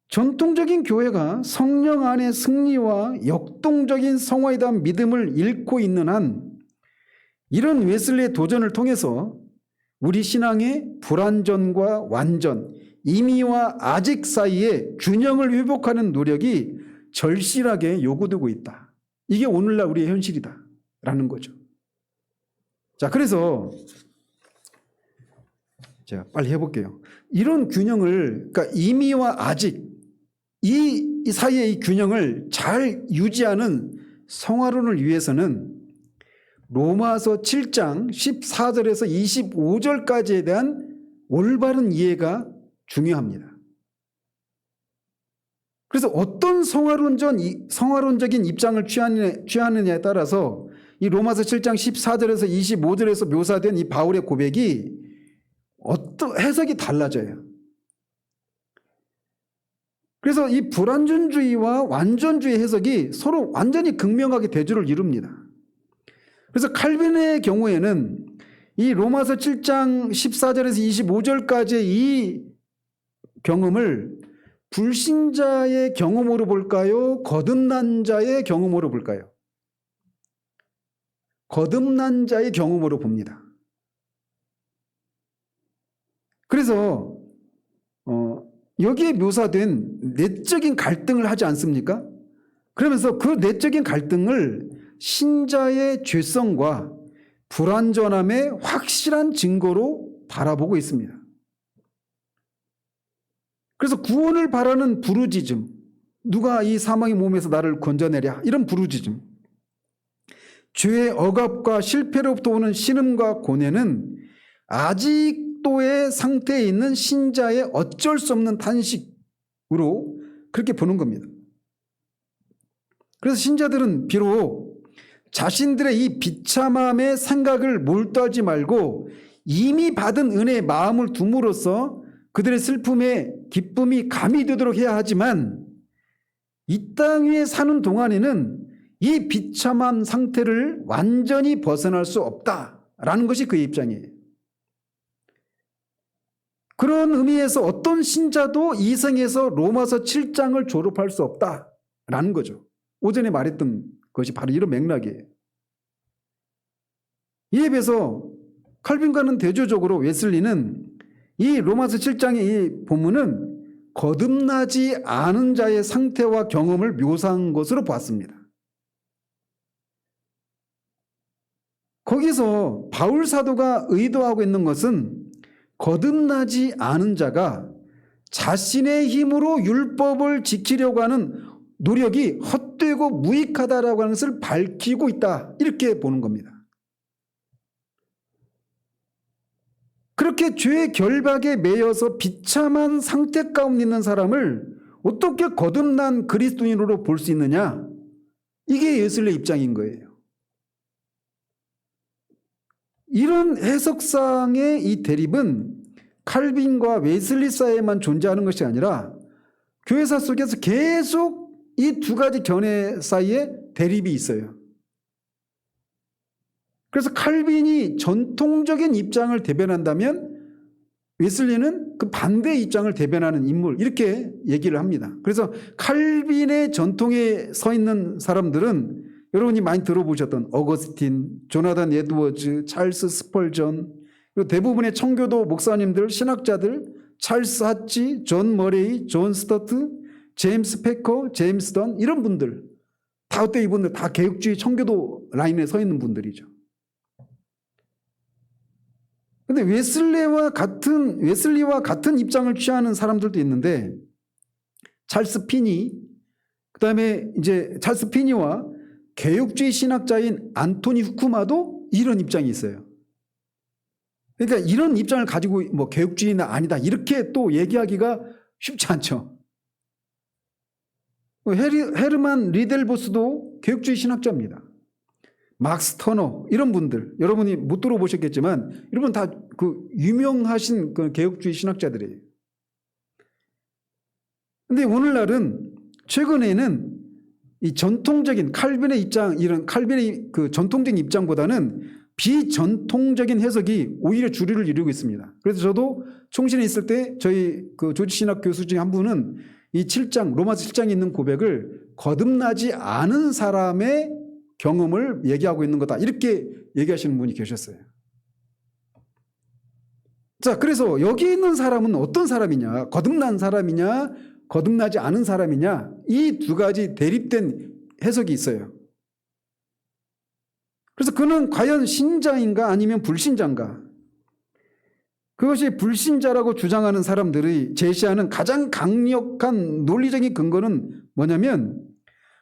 전통적인 교회가 성령 안의 승리와 역동적인 성화에 대한 믿음을 잃고 있는 한 이런 웨슬리의 도전을 통해서 우리 신앙의 불완전과 완전, 임의와 아직 사이에 균형을 회복하는 노력이 절실하게 요구되고 있다. 이게 오늘날 우리의 현실이다라는 거죠. 자, 그래서 제가 빨리 해볼게요. 이런 균형을, 그러니까 임의와 아직 이 사이의 이 균형을 잘 유지하는 성화론을 위해서는 로마서 7장 14절에서 25절까지에 대한 올바른 이해가 중요합니다. 그래서 어떤 성화론적인 입장을 취하느냐에 따라서 이 로마서 7장 14절에서 25절에서 묘사된 이 바울의 고백이 어떤 해석이 달라져요. 그래서 이 불완전주의와 완전주의 해석이 서로 완전히 극명하게 대조를 이룹니다. 그래서 칼빈의 경우에는 이 로마서 7장 14절에서 25절까지의 이 경험을 불신자의 경험으로 볼까요? 거듭난 자의 경험으로 볼까요? 거듭난 자의 경험으로 봅니다. 그래서 여기에 묘사된 내적인 갈등을 하지 않습니까? 그러면서 그 내적인 갈등을 신자의 죄성과 불완전함의 확실한 증거로 바라보고 있습니다. 그래서 구원을 바라는 부르짖음, 누가 이 사망의 몸에서 나를 건져내랴, 이런 부르짖음, 죄의 억압과 실패로부터 오는 신음과 고뇌는 아직도의 상태에 있는 신자의 어쩔 수 없는 탄식으로 그렇게 보는 겁니다. 그래서 신자들은 비록 자신들의 이 비참함의 생각을 몰두하지 말고 이미 받은 은혜의 마음을 둠으로써 그들의 슬픔에 기쁨이 가미되도록 해야 하지만 이 땅 위에 사는 동안에는 이 비참한 상태를 완전히 벗어날 수 없다라는 것이 그의 입장이에요. 그런 의미에서 어떤 신자도 이 생에서 로마서 7장을 졸업할 수 없다라는 거죠. 오전에 말했던 것이 바로 이런 맥락이에요. 이에 비해서 칼빈과는 대조적으로 웨슬리는 이 로마서 7장의 이 본문은 거듭나지 않은 자의 상태와 경험을 묘사한 것으로 봤습니다. 거기서 바울 사도가 의도하고 있는 것은 거듭나지 않은 자가 자신의 힘으로 율법을 지키려고 하는 노력이 헛되고 무익하다라고 하는 것을 밝히고 있다, 이렇게 보는 겁니다. 그렇게 죄의 결박에 매여서 비참한 상태 가운데 있는 사람을 어떻게 거듭난 그리스도인으로 볼 수 있느냐, 이게 웨슬리의 입장인 거예요. 이런 해석상의 이 대립은 칼빈과 웨슬리 사이에만 존재하는 것이 아니라 교회사 속에서 계속 이 두 가지 견해 사이에 대립이 있어요. 그래서 칼빈이 전통적인 입장을 대변한다면 웨슬리는 그 반대 입장을 대변하는 인물 이렇게 얘기를 합니다. 그래서 칼빈의 전통에 서 있는 사람들은 여러분이 많이 들어보셨던 어거스틴, 조나단 에드워즈, 찰스 스펄전, 그리고 대부분의 청교도 목사님들, 신학자들, 찰스 하치, 존 머레이, 존 스터트, 제임스 패커, 제임스 던 이런 분들 다 어때 이분들 다 개혁주의 청교도 라인에 서 있는 분들이죠. 근데 웨슬리와 같은 입장을 취하는 사람들도 있는데 찰스 피니, 그다음에 이제 찰스 피니와 개혁주의 신학자인 안토니 후쿠마도 이런 입장이 있어요. 그러니까 이런 입장을 가지고 뭐 개혁주의는 아니다 이렇게 또 얘기하기가 쉽지 않죠. 헤르만 리델보스도 개혁주의 신학자입니다. 막스 터너 이런 분들 여러분이 못 들어보셨겠지만 여러분 다 그 유명하신 그 개혁주의 신학자들이에요. 근데 오늘날은 최근에는 이 전통적인 칼빈의 입장 이런 칼빈의 그 전통적인 입장보다는 비전통적인 해석이 오히려 주류를 이루고 있습니다. 그래서 저도 총신에 있을 때 저희 그 조지신학 교수 중에 한 분은 이 7장 로마서 7장에 있는 고백을 거듭나지 않은 사람의 경험을 얘기하고 있는 거다 이렇게 얘기하시는 분이 계셨어요. 자, 그래서 여기 있는 사람은 어떤 사람이냐, 거듭난 사람이냐 거듭나지 않은 사람이냐 이 두 가지 대립된 해석이 있어요. 그래서 그는 과연 신자인가 아니면 불신자인가? 그것이 불신자라고 주장하는 사람들이 제시하는 가장 강력한 논리적인 근거는 뭐냐면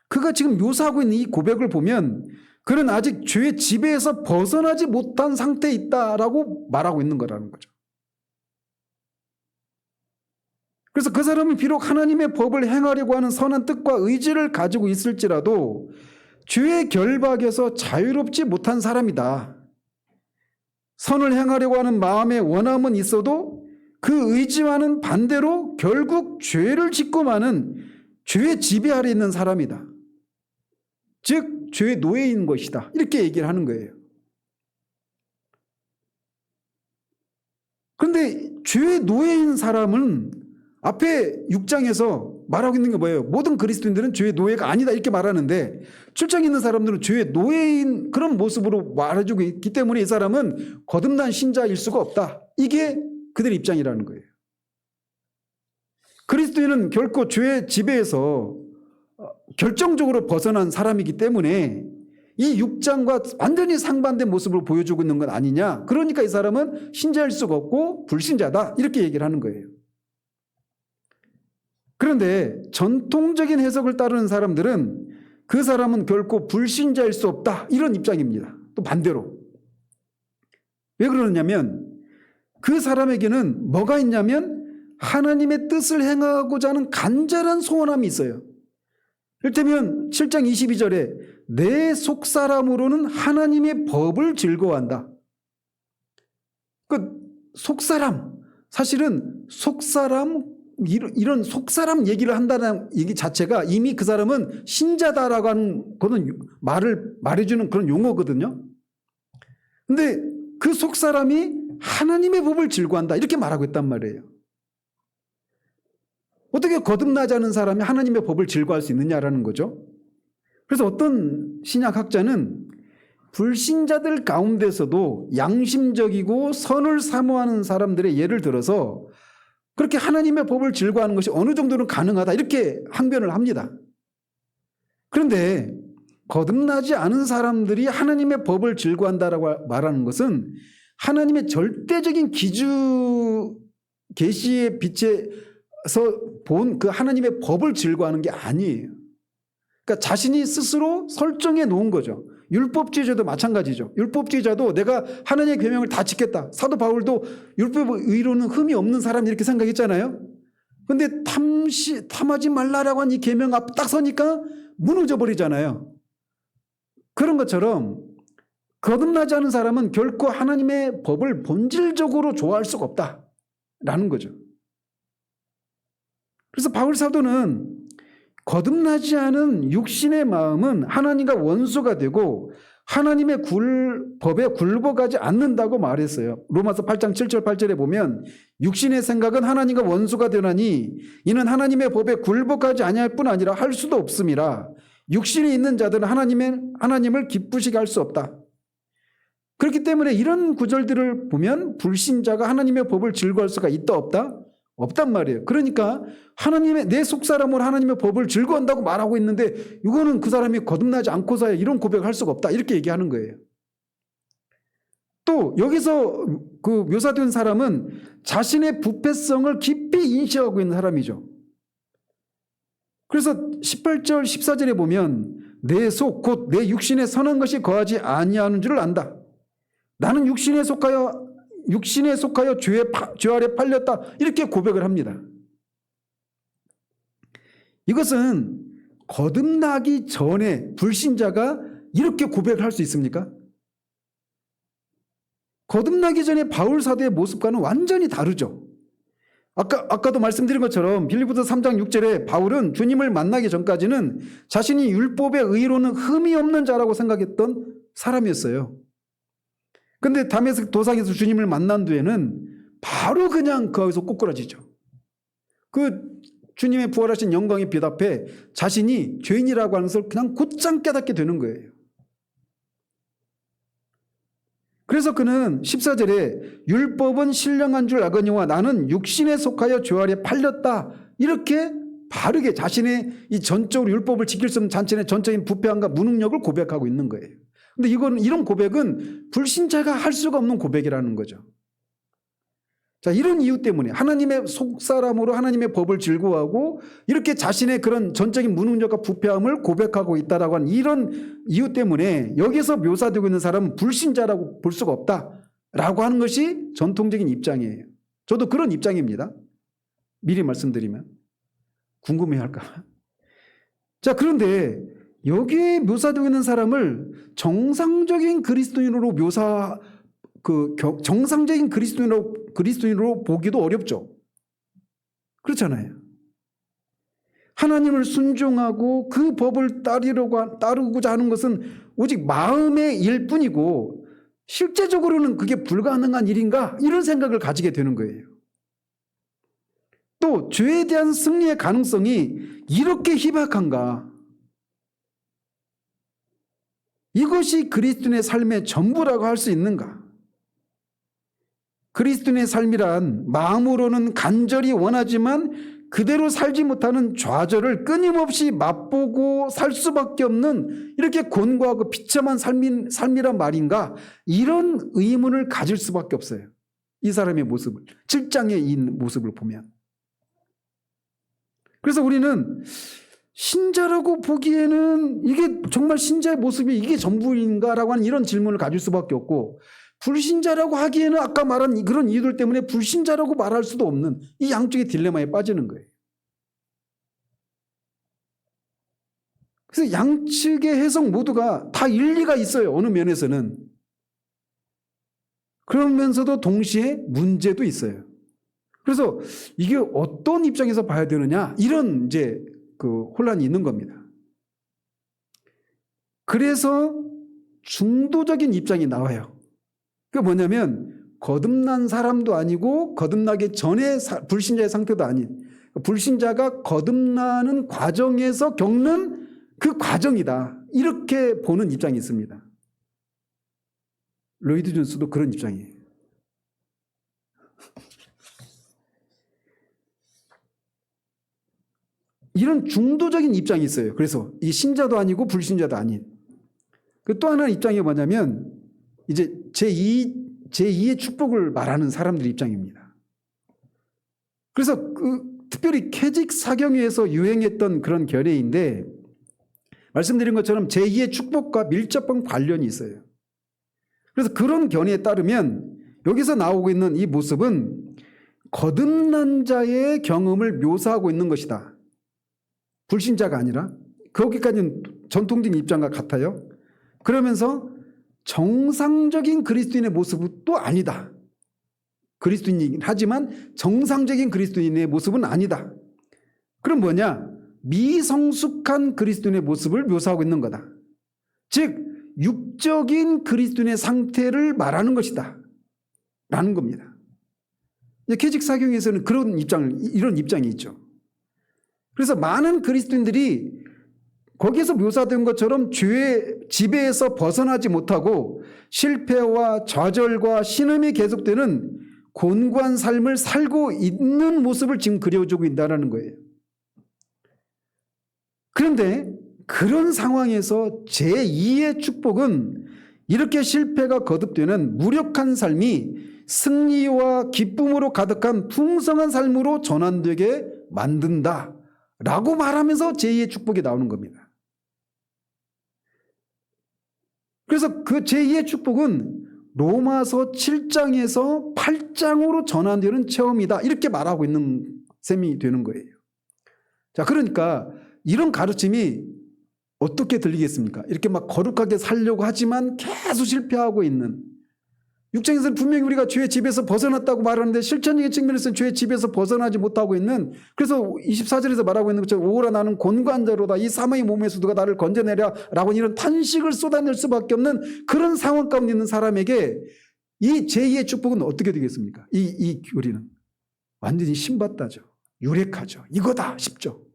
그가 지금 묘사하고 있는 이 고백을 보면 그는 아직 죄의 지배에서 벗어나지 못한 상태에 있다라고 말하고 있는 거라는 거죠. 그래서 그 사람은 비록 하나님의 법을 행하려고 하는 선한 뜻과 의지를 가지고 있을지라도 죄의 결박에서 자유롭지 못한 사람이다. 선을 행하려고 하는 마음의 원함은 있어도 그 의지와는 반대로 결국 죄를 짓고 마는 죄의 지배 아래 있는 사람이다. 즉 죄의 노예인 것이다. 이렇게 얘기를 하는 거예요. 그런데 죄의 노예인 사람은 앞에 6장에서 말하고 있는 게 뭐예요? 모든 그리스도인들은 죄의 노예가 아니다 이렇게 말하는데 7장에 있는 사람들은 죄의 노예인 그런 모습으로 말해주고 있기 때문에 이 사람은 거듭난 신자일 수가 없다. 이게 그들의 입장이라는 거예요. 그리스도인은 결코 죄의 지배에서 결정적으로 벗어난 사람이기 때문에 이 6장과 완전히 상반된 모습을 보여주고 있는 건 아니냐. 그러니까 이 사람은 신자일 수가 없고 불신자다 이렇게 얘기를 하는 거예요. 그런데 전통적인 해석을 따르는 사람들은 그 사람은 결코 불신자일 수 없다 이런 입장입니다. 또 반대로 왜 그러느냐면 그 사람에게는 뭐가 있냐면 하나님의 뜻을 행하고자 하는 간절한 소원함이 있어요. 이를테면 7장 22절에 내 속사람으로는 하나님의 법을 즐거워한다. 그 속사람 사실은 속사람 이런 속사람 얘기를 한다는 얘기 자체가 이미 그 사람은 신자다라고 하는 그런 말을 말해주는 그런 용어거든요. 근데 그 속사람이 하나님의 법을 즐거워한다 이렇게 말하고 있단 말이에요. 어떻게 거듭나지 않은 사람이 하나님의 법을 즐거워할 수 있느냐라는 거죠. 그래서 어떤 신약학자는 불신자들 가운데서도 양심적이고 선을 사모하는 사람들의 예를 들어서 그렇게 하나님의 법을 즐거워하는 것이 어느 정도는 가능하다 이렇게 항변을 합니다. 그런데 거듭나지 않은 사람들이 하나님의 법을 즐거워한다라고 말하는 것은 하나님의 절대적인 기준 계시의 빛에서 본 그 하나님의 법을 즐거워하는 게 아니에요. 그러니까 자신이 스스로 설정해 놓은 거죠. 율법주의자도 마찬가지죠. 율법주의자도 내가 하나님의 계명을 다 지켰다. 사도 바울도 율법 의로는 흠이 없는 사람 이렇게 생각했잖아요. 그런데 탐하지 말라라고 한 이 계명 앞 딱 서니까 무너져 버리잖아요. 그런 것처럼 거듭나지 않은 사람은 결코 하나님의 법을 본질적으로 좋아할 수가 없다라는 거죠. 그래서 바울 사도는 거듭나지 않은 육신의 마음은 하나님과 원수가 되고 하나님의 법에 굴복하지 않는다고 말했어요. 로마서 8장 7절 8절에 보면 육신의 생각은 하나님과 원수가 되나니 이는 하나님의 법에 굴복하지 아니할 뿐 아니라 할 수도 없음이라. 육신이 있는 자들은 하나님을 기쁘시게 할 수 없다. 그렇기 때문에 이런 구절들을 보면 불신자가 하나님의 법을 즐거워할 수가 있다 없다? 없단 말이에요. 그러니까 내 속사람으로 하나님의 법을 즐거워한다고 말하고 있는데 이거는 그 사람이 거듭나지 않고서야 이런 고백을 할 수가 없다 이렇게 얘기하는 거예요. 또 여기서 그 묘사된 사람은 자신의 부패성을 깊이 인식하고 있는 사람이죠. 그래서 18절 14절에 보면 내 속 곧 내 육신에 선한 것이 거하지 아니하는 줄을 안다. 나는 육신에 속하여 죄 아래 팔렸다 이렇게 고백을 합니다. 이것은 거듭나기 전에 불신자가 이렇게 고백을 할 수 있습니까? 거듭나기 전에 바울 사도의 모습과는 완전히 다르죠. 아까도 말씀드린 것처럼 빌립보서 3장 6절에 바울은 주님을 만나기 전까지는 자신이 율법의 의로는 흠이 없는 자라고 생각했던 사람이었어요. 근데 다메섹 도상에서 주님을 만난 뒤에는 바로 그냥 거기서 꼬꾸라지죠. 그 주님의 부활하신 영광의 빛 앞에 자신이 죄인이라고 하는 것을 그냥 곧장 깨닫게 되는 거예요. 그래서 그는 14절에 율법은 신령한 줄 알거니와 나는 육신에 속하여 죄 아래 팔렸다 이렇게 바르게 자신의 이 전적으로 율법을 지킬 수 없는 자신의 전적인 부패함과 무능력을 고백하고 있는 거예요. 근데 이런 고백은 불신자가 할 수가 없는 고백이라는 거죠. 자, 이런 이유 때문에 하나님의 속사람으로 하나님의 법을 즐거워하고 이렇게 자신의 그런 전적인 무능력과 부패함을 고백하고 있다라고 하는 이런 이유 때문에 여기서 묘사되고 있는 사람은 불신자라고 볼 수가 없다라고 하는 것이 전통적인 입장이에요. 저도 그런 입장입니다. 미리 말씀드리면 궁금해할까 봐. 자, 그런데 여기에 묘사되고 있는 사람을 정상적인 그리스도인으로 정상적인 그리스도인으로 보기도 어렵죠. 그렇잖아요. 하나님을 순종하고 그 법을 따르고자 하는 것은 오직 마음의 일뿐이고 실제적으로는 그게 불가능한 일인가 이런 생각을 가지게 되는 거예요. 또 죄에 대한 승리의 가능성이 이렇게 희박한가? 이것이 그리스도인의 삶의 전부라고 할 수 있는가? 그리스도인의 삶이란 마음으로는 간절히 원하지만 그대로 살지 못하는 좌절을 끊임없이 맛보고 살 수밖에 없는 이렇게 곤고하고 비참한 삶이란 말인가? 이런 의문을 가질 수밖에 없어요. 이 사람의 모습을, 7장의 이 모습을 보면. 그래서 우리는 신자라고 보기에는 이게 정말 신자의 모습이 이게 전부인가라고 하는 이런 질문을 가질 수밖에 없고, 불신자라고 하기에는 아까 말한 그런 이유들 때문에 불신자라고 말할 수도 없는 이 양쪽의 딜레마에 빠지는 거예요. 그래서 양측의 해석 모두가 다 일리가 있어요. 어느 면에서는. 그러면서도 동시에 문제도 있어요. 그래서 이게 어떤 입장에서 봐야 되느냐 이런 이제 그 혼란이 있는 겁니다. 그래서 중도적인 입장이 나와요. 그게 뭐냐면 거듭난 사람도 아니고 거듭나기 전에 불신자의 상태도 아닌, 불신자가 거듭나는 과정에서 겪는 그 과정이다 이렇게 보는 입장이 있습니다. 로이드 존스도 그런 입장이에요. 이런 중도적인 입장이 있어요. 그래서 이 신자도 아니고 불신자도 아닌. 그 또 하나의 입장이 뭐냐면 이제 제2의 축복을 말하는 사람들 입장입니다. 그래서 특별히 캐직 사경회에서 유행했던 그런 견해인데, 말씀드린 것처럼 제2의 축복과 밀접한 관련이 있어요. 그래서 그런 견해에 따르면 여기서 나오고 있는 이 모습은 거듭난 자의 경험을 묘사하고 있는 것이다. 불신자가 아니라. 거기까지는 전통적인 입장과 같아요. 그러면서 정상적인 그리스도인의 모습은 또 아니다. 그리스도인이긴 하지만 정상적인 그리스도인의 모습은 아니다. 그럼 뭐냐? 미성숙한 그리스도인의 모습을 묘사하고 있는 거다. 즉 육적인 그리스도인의 상태를 말하는 것이다 라는 겁니다. 개직사경에서는 이런 입장이 있죠. 그래서 많은 그리스도인들이 거기에서 묘사된 것처럼 죄의 지배에서 벗어나지 못하고 실패와 좌절과 신음이 계속되는 곤고한 삶을 살고 있는 모습을 지금 그려주고 있다는 거예요. 그런데 그런 상황에서 제2의 축복은 이렇게 실패가 거듭되는 무력한 삶이 승리와 기쁨으로 가득한 풍성한 삶으로 전환되게 만든다 라고 말하면서 제2의 축복이 나오는 겁니다. 그래서 그 제2의 축복은 로마서 7장에서 8장으로 전환되는 체험이다 이렇게 말하고 있는 셈이 되는 거예요. 자, 그러니까 이런 가르침이 어떻게 들리겠습니까? 이렇게 막 거룩하게 살려고 하지만 계속 실패하고 있는, 육장에서는 분명히 우리가 죄의 집에서 벗어났다고 말하는데 실천적인 측면에서는 죄의 집에서 벗어나지 못하고 있는, 그래서 24절에서 말하고 있는 것처럼 오라 나는 곤고한 자로다 이 사망의 몸에서 누가 나를 건져내랴 라고 이런 탄식을 쏟아낼 수밖에 없는 그런 상황 가운데 있는 사람에게 이 제2의 축복은 어떻게 되겠습니까? 이 교리는 완전히 신받다죠. 유력하죠. 이거다 싶죠.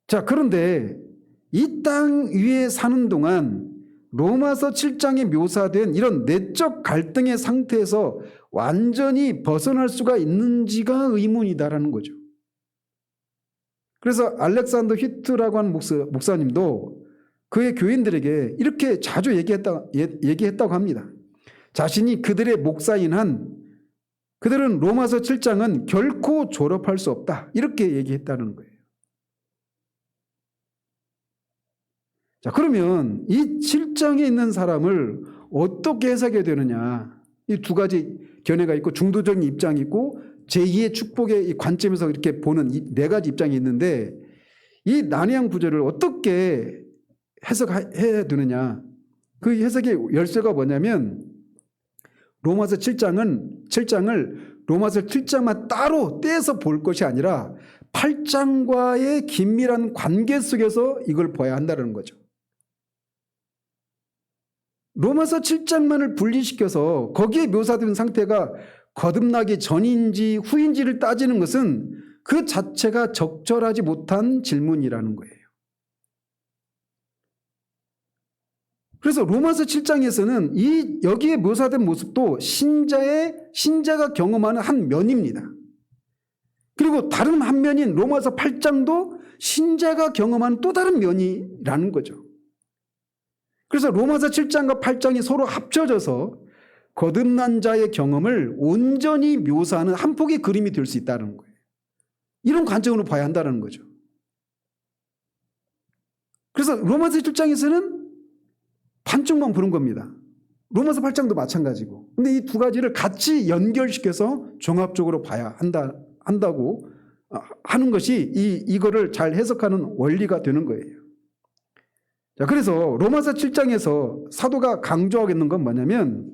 자, 그런데 이 땅 위에 사는 동안 로마서 7장에 묘사된 이런 내적 갈등의 상태에서 완전히 벗어날 수가 있는지가 의문이다라는 거죠. 그래서 알렉산더 히트라고 하는 목사님도 그의 교인들에게 이렇게 자주 얘기했다고 합니다. 자신이 그들의 목사인 한 그들은 로마서 7장은 결코 졸업할 수 없다 이렇게 얘기했다는 거예요. 자, 그러면 이 7장에 있는 사람을 어떻게 해석해야 되느냐? 이 두 가지 견해가 있고 중도적인 입장이 있고 제2의 축복의 이 관점에서 이렇게 보는 이 네 가지 입장이 있는데 이 난해한 구절을 어떻게 해석해야 되느냐? 그 해석의 열쇠가 뭐냐면 로마서 7장을 로마서 7장만 따로 떼서 볼 것이 아니라 8장과의 긴밀한 관계 속에서 이걸 봐야 한다는 거죠. 로마서 7장만을 분리시켜서 거기에 묘사된 상태가 거듭나기 전인지 후인지를 따지는 것은 그 자체가 적절하지 못한 질문이라는 거예요. 그래서 로마서 7장에서는 여기에 묘사된 모습도 신자가 경험하는 한 면입니다. 그리고 다른 한 면인 로마서 8장도 신자가 경험하는 또 다른 면이라는 거죠. 그래서 로마서 7장과 8장이 서로 합쳐져서 거듭난 자의 경험을 온전히 묘사하는 한 폭의 그림이 될 수 있다는 거예요. 이런 관점으로 봐야 한다는 거죠. 그래서 로마서 7장에서는 반쪽만 보는 겁니다. 로마서 8장도 마찬가지고. 근데 이 두 가지를 같이 연결시켜서 종합적으로 봐야 한다고 하는 것이 이거를 잘 해석하는 원리가 되는 거예요. 자, 그래서 로마서 7장에서 사도가 강조하고 있는 건 뭐냐면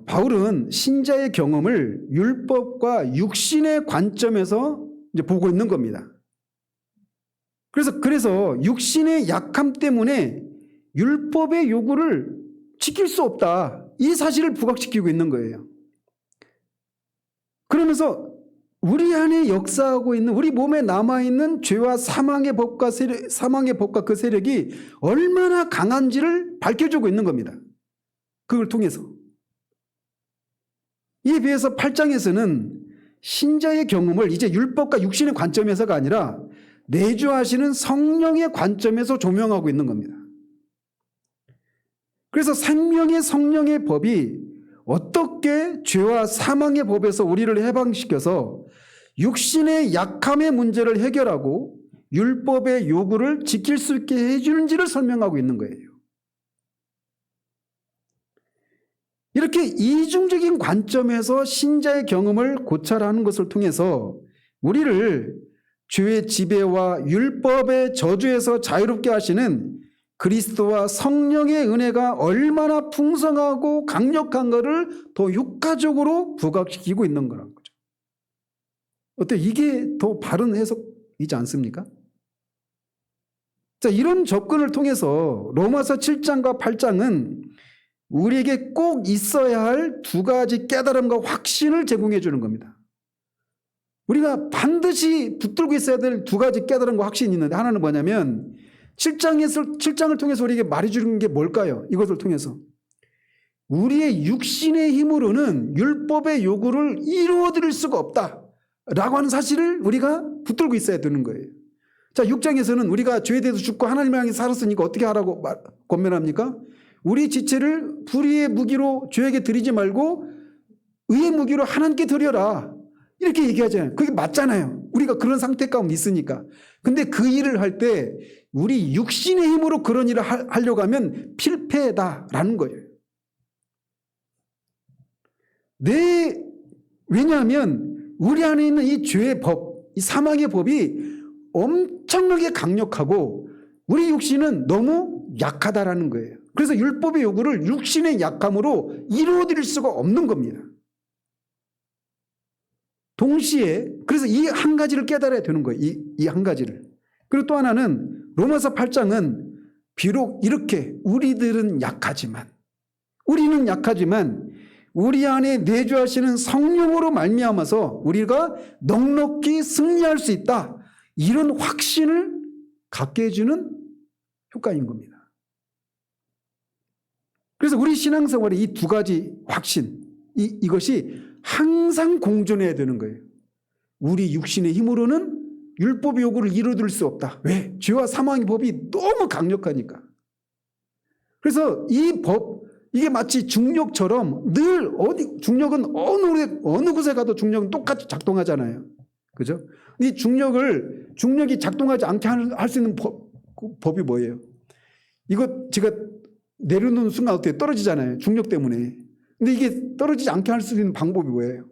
바울은 신자의 경험을 율법과 육신의 관점에서 이제 보고 있는 겁니다. 그래서 육신의 약함 때문에 율법의 요구를 지킬 수 없다. 이 사실을 부각시키고 있는 거예요. 그러면서 우리 안에 역사하고 있는 우리 몸에 남아있는 죄와 사망의 법과 그 세력이 얼마나 강한지를 밝혀주고 있는 겁니다. 그걸 통해서. 이에 비해서 8장에서는 신자의 경험을 이제 율법과 육신의 관점에서가 아니라 내주하시는 성령의 관점에서 조명하고 있는 겁니다. 그래서 생명의 성령의 법이 어떻게 죄와 사망의 법에서 우리를 해방시켜서 육신의 약함의 문제를 해결하고 율법의 요구를 지킬 수 있게 해주는지를 설명하고 있는 거예요. 이렇게 이중적인 관점에서 신자의 경험을 고찰하는 것을 통해서 우리를 죄의 지배와 율법의 저주에서 자유롭게 하시는 그리스도와 성령의 은혜가 얼마나 풍성하고 강력한 것을 더 효과적으로 부각시키고 있는 거라는 거죠. 어때? 이게 더 바른 해석이지 않습니까? 자, 이런 접근을 통해서 로마서 7장과 8장은 우리에게 꼭 있어야 할 두 가지 깨달음과 확신을 제공해 주는 겁니다. 우리가 반드시 붙들고 있어야 될 두 가지 깨달음과 확신이 있는데, 하나는 뭐냐면 7장을 통해서 우리에게 말해주는 게 뭘까요? 이것을 통해서 우리의 육신의 힘으로는 율법의 요구를 이루어드릴 수가 없다라고 하는 사실을 우리가 붙들고 있어야 되는 거예요. 자, 6장에서는 우리가 죄에 대해서 죽고 하나님을 향해 살았으니까 어떻게 하라고 권면합니까? 우리 지체를 불의의 무기로 죄에게 드리지 말고 의의 무기로 하나님께 드려라, 이렇게 얘기하잖아요. 그게 맞잖아요. 우리가 그런 상태 가운데 있으니까. 근데 그 일을 할 때 우리 육신의 힘으로 그런 일을 하려고 하면 필패다라는 거예요. 왜냐하면 우리 안에 있는 이 죄의 법, 이 사망의 법이 엄청나게 강력하고 우리 육신은 너무 약하다라는 거예요. 그래서 율법의 요구를 육신의 약함으로 이루어드릴 수가 없는 겁니다. 동시에 그래서 이 한 가지를 깨달아야 되는 거예요. 이 한 가지를. 그리고 또 하나는 로마서 8장은 비록 이렇게 우리는 약하지만 우리 안에 내주하시는 성령으로 말미암아서 우리가 넉넉히 승리할 수 있다, 이런 확신을 갖게 해주는 효과인 겁니다. 그래서 우리 신앙생활에 이 두 가지 확신, 이것이 항상 공존해야 되는 거예요. 우리 육신의 힘으로는 율법의 요구를 이루어드릴 수 없다. 왜? 죄와 사망의 법이 너무 강력하니까. 그래서 이 법, 이게 마치 중력처럼 늘 중력은 어느 곳에 가도 중력은 똑같이 작동하잖아요. 그죠? 이 중력이 작동하지 않게 할 수 있는 법이 뭐예요? 이거 제가 내려놓는 순간 어떻게 떨어지잖아요. 중력 때문에. 근데 이게 떨어지지 않게 할 수 있는 방법이 뭐예요?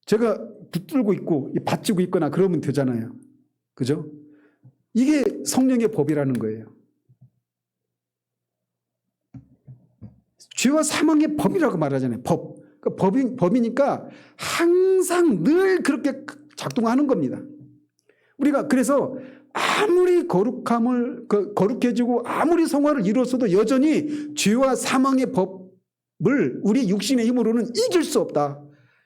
제가 붙들고 있고 받치고 있거나 그러면 되잖아요. 그죠? 이게 성령의 법이라는 거예요. 죄와 사망의 법이라고 말하잖아요. 법. 그러니까 법이니까 항상 늘 그렇게 작동하는 겁니다. 우리가 그래서 아무리 거룩해지고 아무리 성화를 이루었어도 여전히 죄와 사망의 법을 우리 육신의 힘으로는 이길 수 없다.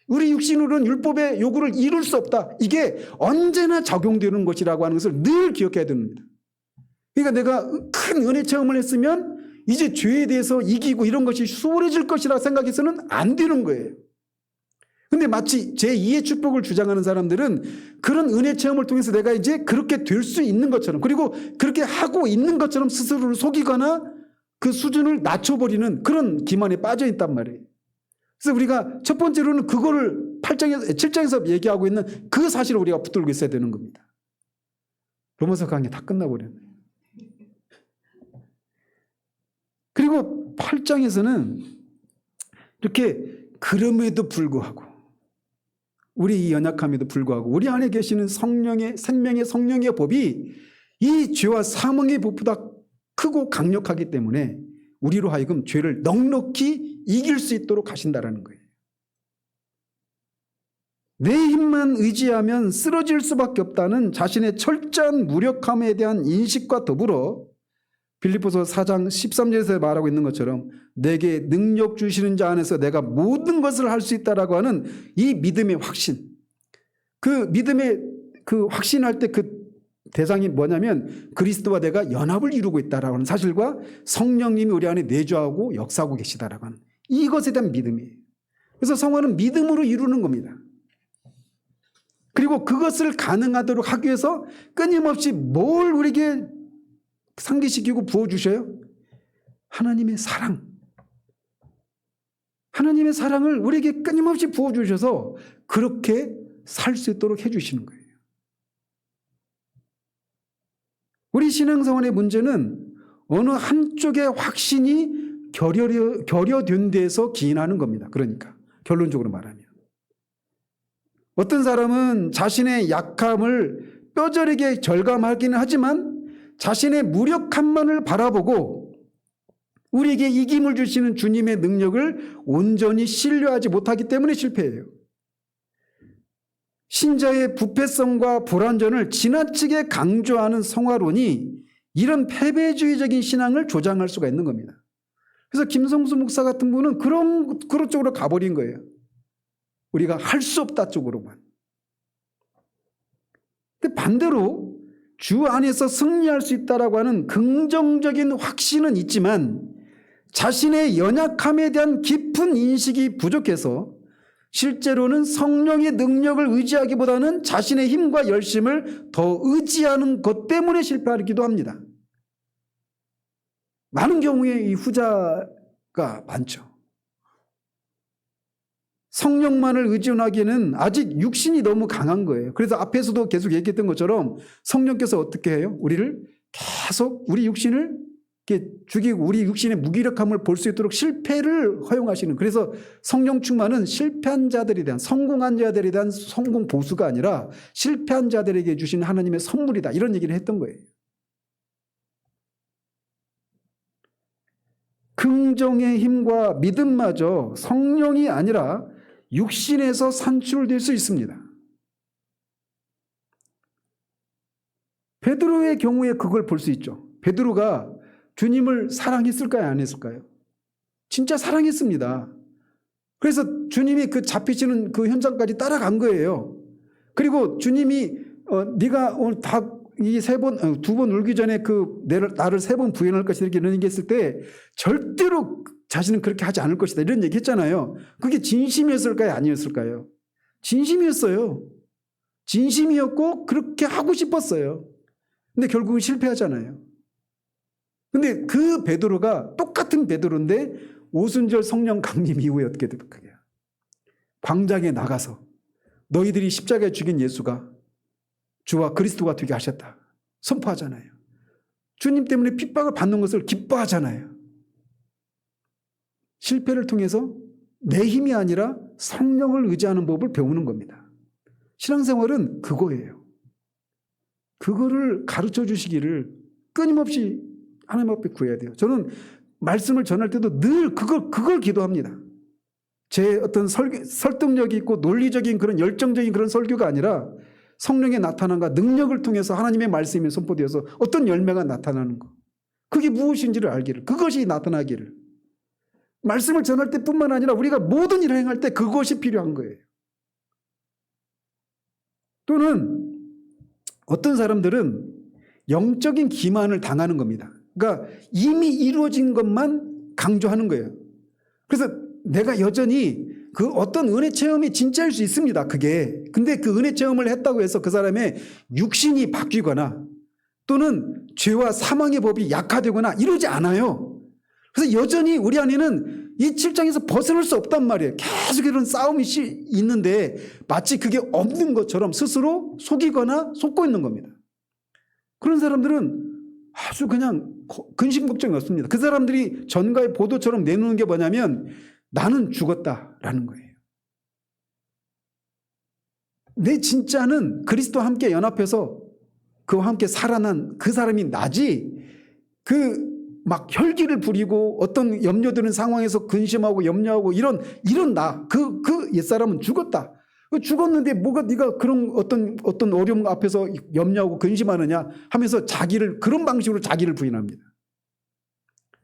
우리 육신으로는 율법의 요구를 이룰 수 없다. 이게 언제나 적용되는 것이라고 하는 것을 늘 기억해야 됩니다. 그러니까 내가 큰 은혜 체험을 했으면 이제 죄에 대해서 이기고 이런 것이 수월해질 것이라 생각해서는 안 되는 거예요. 근데 마치 제2의 축복을 주장하는 사람들은 그런 은혜 체험을 통해서 내가 이제 그렇게 될 수 있는 것처럼, 그리고 그렇게 하고 있는 것처럼 스스로를 속이거나 그 수준을 낮춰버리는 그런 기만에 빠져 있단 말이에요. 그래서 우리가 첫 번째로는 그거를 7장에서 얘기하고 있는 그 사실을 우리가 붙들고 있어야 되는 겁니다. 로마서 강의 다 끝나버렸네요. 그리고 8장에서는 이렇게 그럼에도 불구하고, 우리 이 연약함에도 불구하고 우리 안에 계시는 생명의 성령의 법이 이 죄와 사망의 법보다 크고 강력하기 때문에 우리로 하여금 죄를 넉넉히 이길 수 있도록 하신다라는 거예요. 내 힘만 의지하면 쓰러질 수밖에 없다는 자신의 철저한 무력함에 대한 인식과 더불어 빌립보서 4장 13절에서 말하고 있는 것처럼 내게 능력 주시는 자 안에서 내가 모든 것을 할 수 있다라고 하는 이 믿음의 확신, 그 믿음의 그 확신할 때 그 대상이 뭐냐면 그리스도와 내가 연합을 이루고 있다라고 하는 사실과 성령님이 우리 안에 내주하고 역사하고 계시다라고 하는 이것에 대한 믿음이에요. 그래서 성화는 믿음으로 이루는 겁니다. 그리고 그것을 가능하도록 하기 위해서 끊임없이 뭘 우리에게 상기시키고 부어주셔요? 하나님의 사랑. 하나님의 사랑을 우리에게 끊임없이 부어주셔서 그렇게 살 수 있도록 해주시는 거예요. 우리 신앙생활의 문제는 어느 한쪽의 확신이 결여된 데에서 기인하는 겁니다. 그러니까 결론적으로 말하면 어떤 사람은 자신의 약함을 뼈저리게 절감하기는 하지만 자신의 무력함만을 바라보고 우리에게 이김을 주시는 주님의 능력을 온전히 신뢰하지 못하기 때문에 실패해요. 신자의 부패성과 불완전을 지나치게 강조하는 성화론이 이런 패배주의적인 신앙을 조장할 수가 있는 겁니다. 그래서 김성수 목사 같은 분은 그런 쪽으로 가버린 거예요. 우리가 할 수 없다 쪽으로만. 근데 반대로 주 안에서 승리할 수 있다라고 하는 긍정적인 확신은 있지만 자신의 연약함에 대한 깊은 인식이 부족해서 실제로는 성령의 능력을 의지하기보다는 자신의 힘과 열심을 더 의지하는 것 때문에 실패하기도 합니다. 많은 경우에 이 후자가 많죠. 성령만을 의존하기에는 아직 육신이 너무 강한 거예요. 그래서 앞에서도 계속 얘기했던 것처럼 성령께서 어떻게 해요? 우리를 계속 우리 육신을 이렇게 죽이고 우리 육신의 무기력함을 볼 수 있도록 실패를 허용하시는, 그래서 성령 충만은 실패한 자들에 대한, 성공한 자들에 대한 성공 보수가 아니라 실패한 자들에게 주신 하나님의 선물이다, 이런 얘기를 했던 거예요. 긍정의 힘과 믿음마저 성령이 아니라 육신에서 산출될 수 있습니다. 베드로의 경우에 그걸 볼 수 있죠. 베드로가 주님을 사랑했을까요? 안 했을까요? 진짜 사랑했습니다. 그래서 주님이 그 잡히시는 그 현장까지 따라간 거예요. 그리고 주님이 네가 오늘 다 이 두 번 울기 전에 나를 3번 부인할 것이다 이렇게 이런 얘기했을 때 절대로 자신은 그렇게 하지 않을 것이다 이런 얘기했잖아요. 그게 진심이었을까요? 아니었을까요? 진심이었어요. 진심이었고 그렇게 하고 싶었어요. 근데 결국은 실패하잖아요. 근데 그 베드로가 똑같은 베드로인데 오순절 성령 강림 이후에 어떻게 될까요? 광장에 나가서 너희들이 십자가에 죽인 예수가 주와 그리스도가 되게 하셨다 선포하잖아요. 주님 때문에 핍박을 받는 것을 기뻐하잖아요. 실패를 통해서 내 힘이 아니라 성령을 의지하는 법을 배우는 겁니다. 신앙생활은 그거예요. 그거를 가르쳐 주시기를 끊임없이 하나님 앞에 구해야 돼요. 저는 말씀을 전할 때도 늘 그걸 기도합니다. 제 어떤 설득력이 있고 논리적인 그런 열정적인 그런 설교가 아니라 성령의 나타남과 능력을 통해서 하나님의 말씀이 선포되어서 어떤 열매가 나타나는 것, 그게 무엇인지를 알기를, 그것이 나타나기를, 말씀을 전할 때뿐만 아니라 우리가 모든 일을 행할 때 그것이 필요한 거예요. 또는 어떤 사람들은 영적인 기만을 당하는 겁니다. 그러니까 이미 이루어진 것만 강조하는 거예요. 그래서 내가 여전히 그 어떤 은혜 체험이 진짜일 수 있습니다. 그게. 근데 그 은혜 체험을 했다고 해서 그 사람의 육신이 바뀌거나 또는 죄와 사망의 법이 약화되거나 이러지 않아요. 그래서 여전히 우리 안에는 이 7장에서 벗어날 수 없단 말이에요. 계속 이런 싸움이 있는데 마치 그게 없는 것처럼 스스로 속이거나 속고 있는 겁니다. 그런 사람들은 아주 그냥 근심 걱정이 없습니다. 그 사람들이 전가의 보도처럼 내놓는 게 뭐냐면 나는 죽었다라는 거예요. 내 진짜는 그리스도와 함께 연합해서 그와 함께 살아난 그 사람이 나지, 막 혈기를 부리고 어떤 염려되는 상황에서 근심하고 염려하고 이런 나, 그 옛사람은 죽었다. 죽었는데 뭐가 네가 그런 어떤 어려움 앞에서 염려하고 근심하느냐 하면서 그런 방식으로 자기를 부인합니다.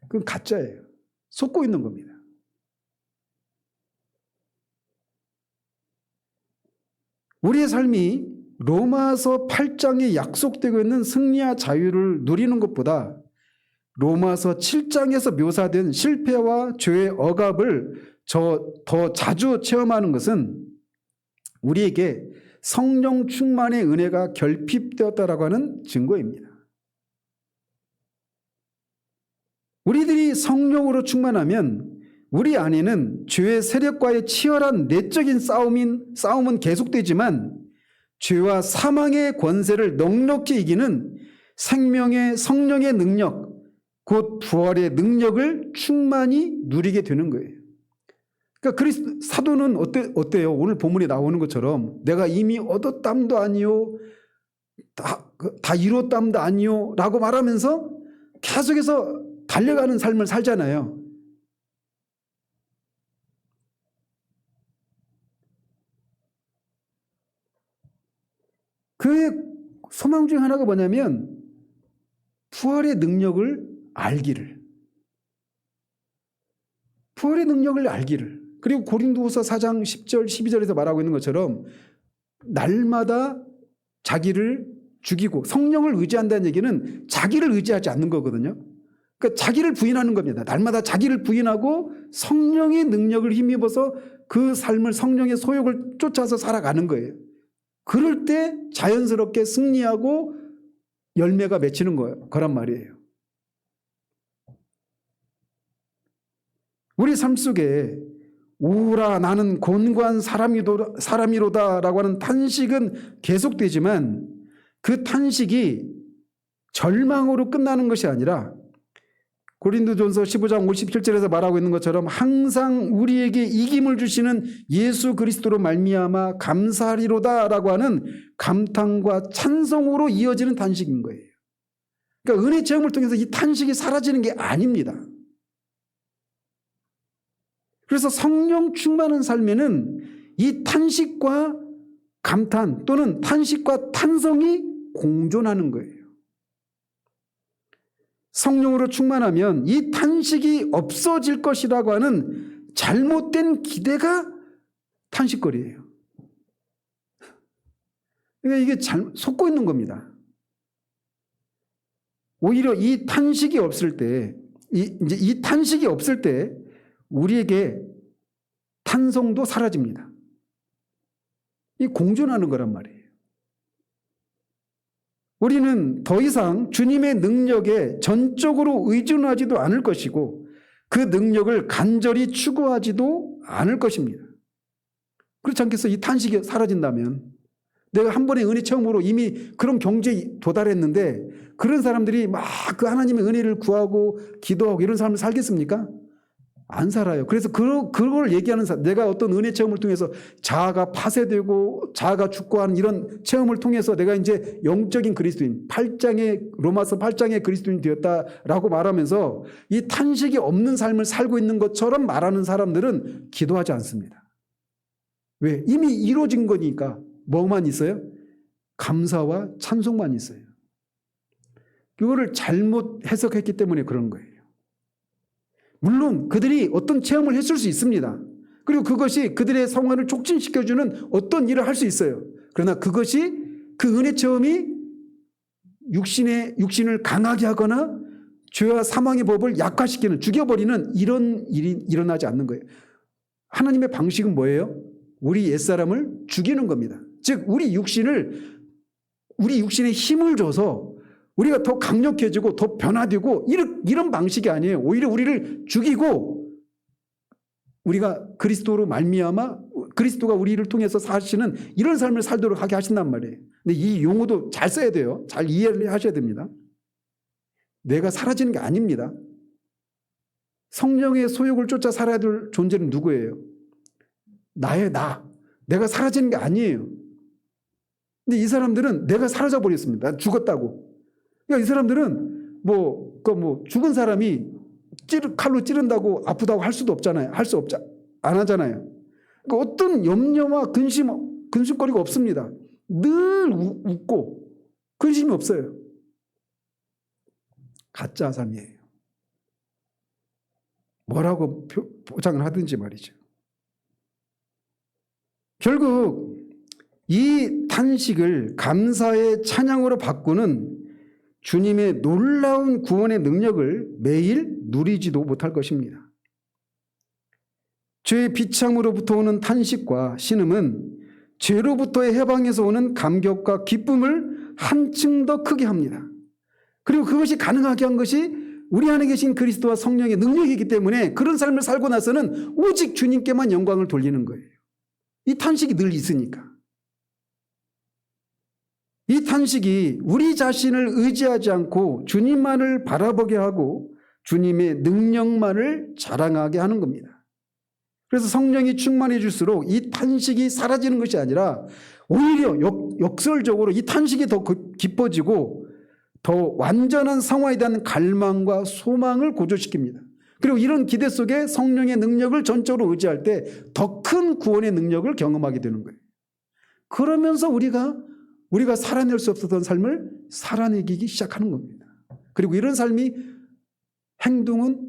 그건 가짜예요. 속고 있는 겁니다. 우리의 삶이 로마서 8장에 약속되고 있는 승리와 자유를 누리는 것보다 로마서 7장에서 묘사된 실패와 죄의 억압을 더 자주 체험하는 것은 우리에게 성령 충만의 은혜가 결핍되었다라고 하는 증거입니다. 우리들이 성령으로 충만하면 우리 안에는 죄의 세력과의 치열한 내적인 싸움은 계속되지만 죄와 사망의 권세를 넉넉히 이기는 생명의 성령의 능력, 곧 부활의 능력을 충만히 누리게 되는 거예요. 그러니까 사도는 어때요? 오늘 본문에 나오는 것처럼 내가 이미 얻었담도 아니요, 다 이뤘담도 아니요 라고 말하면서 계속해서 달려가는 삶을 살잖아요. 교회의 소망 중에 하나가 뭐냐면 부활의 능력을 알기를. 부활의 능력을 알기를. 그리고 고린도후서 4장 10절 12절에서 말하고 있는 것처럼 날마다 자기를 죽이고 성령을 의지한다는 얘기는 자기를 의지하지 않는 거거든요. 그러니까 자기를 부인하는 겁니다. 날마다 자기를 부인하고 성령의 능력을 힘입어서 그 삶을 성령의 소욕을 쫓아서 살아가는 거예요. 그럴 때 자연스럽게 승리하고 열매가 맺히는 거란 말이에요. 우리 삶 속에 오라 나는 곤고한 사람이로다라고 하는 탄식은 계속되지만 그 탄식이 절망으로 끝나는 것이 아니라 고린도전서 15장 57절에서 말하고 있는 것처럼 항상 우리에게 이김을 주시는 예수 그리스도로 말미암아 감사하리로다라고 하는 감탄과 찬송으로 이어지는 탄식인 거예요. 그러니까 은혜 체험을 통해서 이 탄식이 사라지는 게 아닙니다. 그래서 성령 충만한 삶에는 이 탄식과 감탄 또는 탄식과 탄성이 공존하는 거예요. 성령으로 충만하면 이 탄식이 없어질 것이라고 하는 잘못된 기대가 탄식거리예요. 그러니까 이게 속고 있는 겁니다. 오히려 이 탄식이 없을 때, 이 탄식이 없을 때 우리에게 탄성도 사라집니다. 이 공존하는 거란 말이에요. 우리는 더 이상 주님의 능력에 전적으로 의존하지도 않을 것이고 그 능력을 간절히 추구하지도 않을 것입니다. 그렇지 않겠어요? 이 탄식이 사라진다면 내가 한 번의 은혜 체험으로 이미 그런 경지에 도달했는데 그런 사람들이 막 그 하나님의 은혜를 구하고 기도하고 이런 삶을 살겠습니까? 안 살아요. 그래서 그걸 얘기하는 사람, 내가 어떤 은혜 체험을 통해서 자아가 파쇄되고 자아가 죽고 하는 이런 체험을 통해서 내가 이제 영적인 그리스도인, 로마서 8장의 그리스도인 되었다라고 말하면서 이 탄식이 없는 삶을 살고 있는 것처럼 말하는 사람들은 기도하지 않습니다. 왜? 이미 이루어진 거니까 뭐만 있어요? 감사와 찬송만 있어요. 이거를 잘못 해석했기 때문에 그런 거예요. 물론 그들이 어떤 체험을 했을 수 있습니다. 그리고 그것이 그들의 성화를 촉진시켜주는 어떤 일을 할 수 있어요. 그러나 그것이 그 은혜 체험이 육신을 강하게 하거나 죄와 사망의 법을 약화시키는, 죽여버리는 이런 일이 일어나지 않는 거예요. 하나님의 방식은 뭐예요? 우리 옛사람을 죽이는 겁니다. 즉 우리 육신에 힘을 줘서 우리가 더 강력해지고 더 변화되고 이런 방식이 아니에요. 오히려 우리를 죽이고 우리가 그리스도로 말미암아 그리스도가 우리를 통해서 사시는 이런 삶을 살도록 하게 하신단 말이에요. 근데 이 용어도 잘 써야 돼요. 잘 이해를 하셔야 됩니다. 내가 사라지는 게 아닙니다. 성령의 소욕을 쫓아 살아야 될 존재는 누구예요? 내가 사라지는 게 아니에요. 근데 이 사람들은 내가 사라져 버렸습니다. 죽었다고. 그러니까 이 사람들은 죽은 사람이 칼로 찌른다고 아프다고 할 수도 없잖아요. 안 하잖아요. 그러니까 어떤 염려와 근심거리가 없습니다. 늘 웃고 근심이 없어요. 가짜 삶이에요. 뭐라고 포장을 하든지 말이죠. 결국 이 탄식을 감사의 찬양으로 바꾸는 주님의 놀라운 구원의 능력을 매일 누리지도 못할 것입니다. 죄의 비참으로부터 오는 탄식과 신음은 죄로부터의 해방에서 오는 감격과 기쁨을 한층 더 크게 합니다. 그리고 그것이 가능하게 한 것이 우리 안에 계신 그리스도와 성령의 능력이기 때문에 그런 삶을 살고 나서는 오직 주님께만 영광을 돌리는 거예요. 이 탄식이 늘 있으니까. 이 탄식이 우리 자신을 의지하지 않고 주님만을 바라보게 하고 주님의 능력만을 자랑하게 하는 겁니다. 그래서 성령이 충만해질수록 이 탄식이 사라지는 것이 아니라 오히려 역설적으로 이 탄식이 더 깊어지고 더 완전한 성화에 대한 갈망과 소망을 고조시킵니다. 그리고 이런 기대 속에 성령의 능력을 전적으로 의지할 때 더 큰 구원의 능력을 경험하게 되는 거예요. 그러면서 우리가 우리가 살아낼 수 없었던 삶을 살아내기 시작하는 겁니다. 그리고 이런 삶이 행동은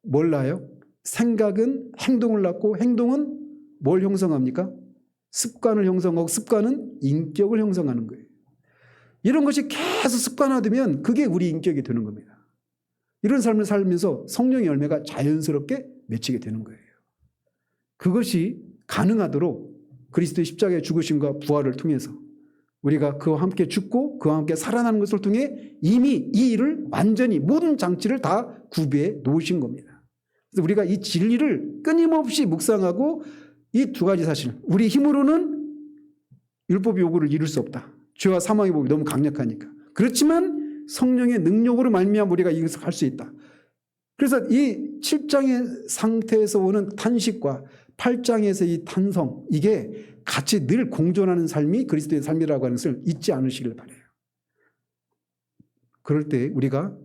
뭘 낳아요? 생각은 행동을 낳고 행동은 뭘 형성합니까? 습관을 형성하고 습관은 인격을 형성하는 거예요. 이런 것이 계속 습관화되면 그게 우리 인격이 되는 겁니다. 이런 삶을 살면서 성령의 열매가 자연스럽게 맺히게 되는 거예요. 그것이 가능하도록 그리스도의 십자가의 죽으심과 부활을 통해서 우리가 그와 함께 죽고 그와 함께 살아나는 것을 통해 이미 이 일을 완전히 모든 장치를 다 구비해 놓으신 겁니다. 그래서 우리가 이 진리를 끊임없이 묵상하고 이 두 가지 사실, 우리 힘으로는 율법의 요구를 이룰 수 없다. 죄와 사망의 법이 너무 강력하니까. 그렇지만 성령의 능력으로 말미암아 우리가 이것을 할 수 있다. 그래서 이 7장의 상태에서 오는 탄식과 8장에서 이 탄성, 이게 같이 늘 공존하는 삶이 그리스도의 삶이라고 하는 것을 잊지 않으시길 바라요. 그럴 때 우리가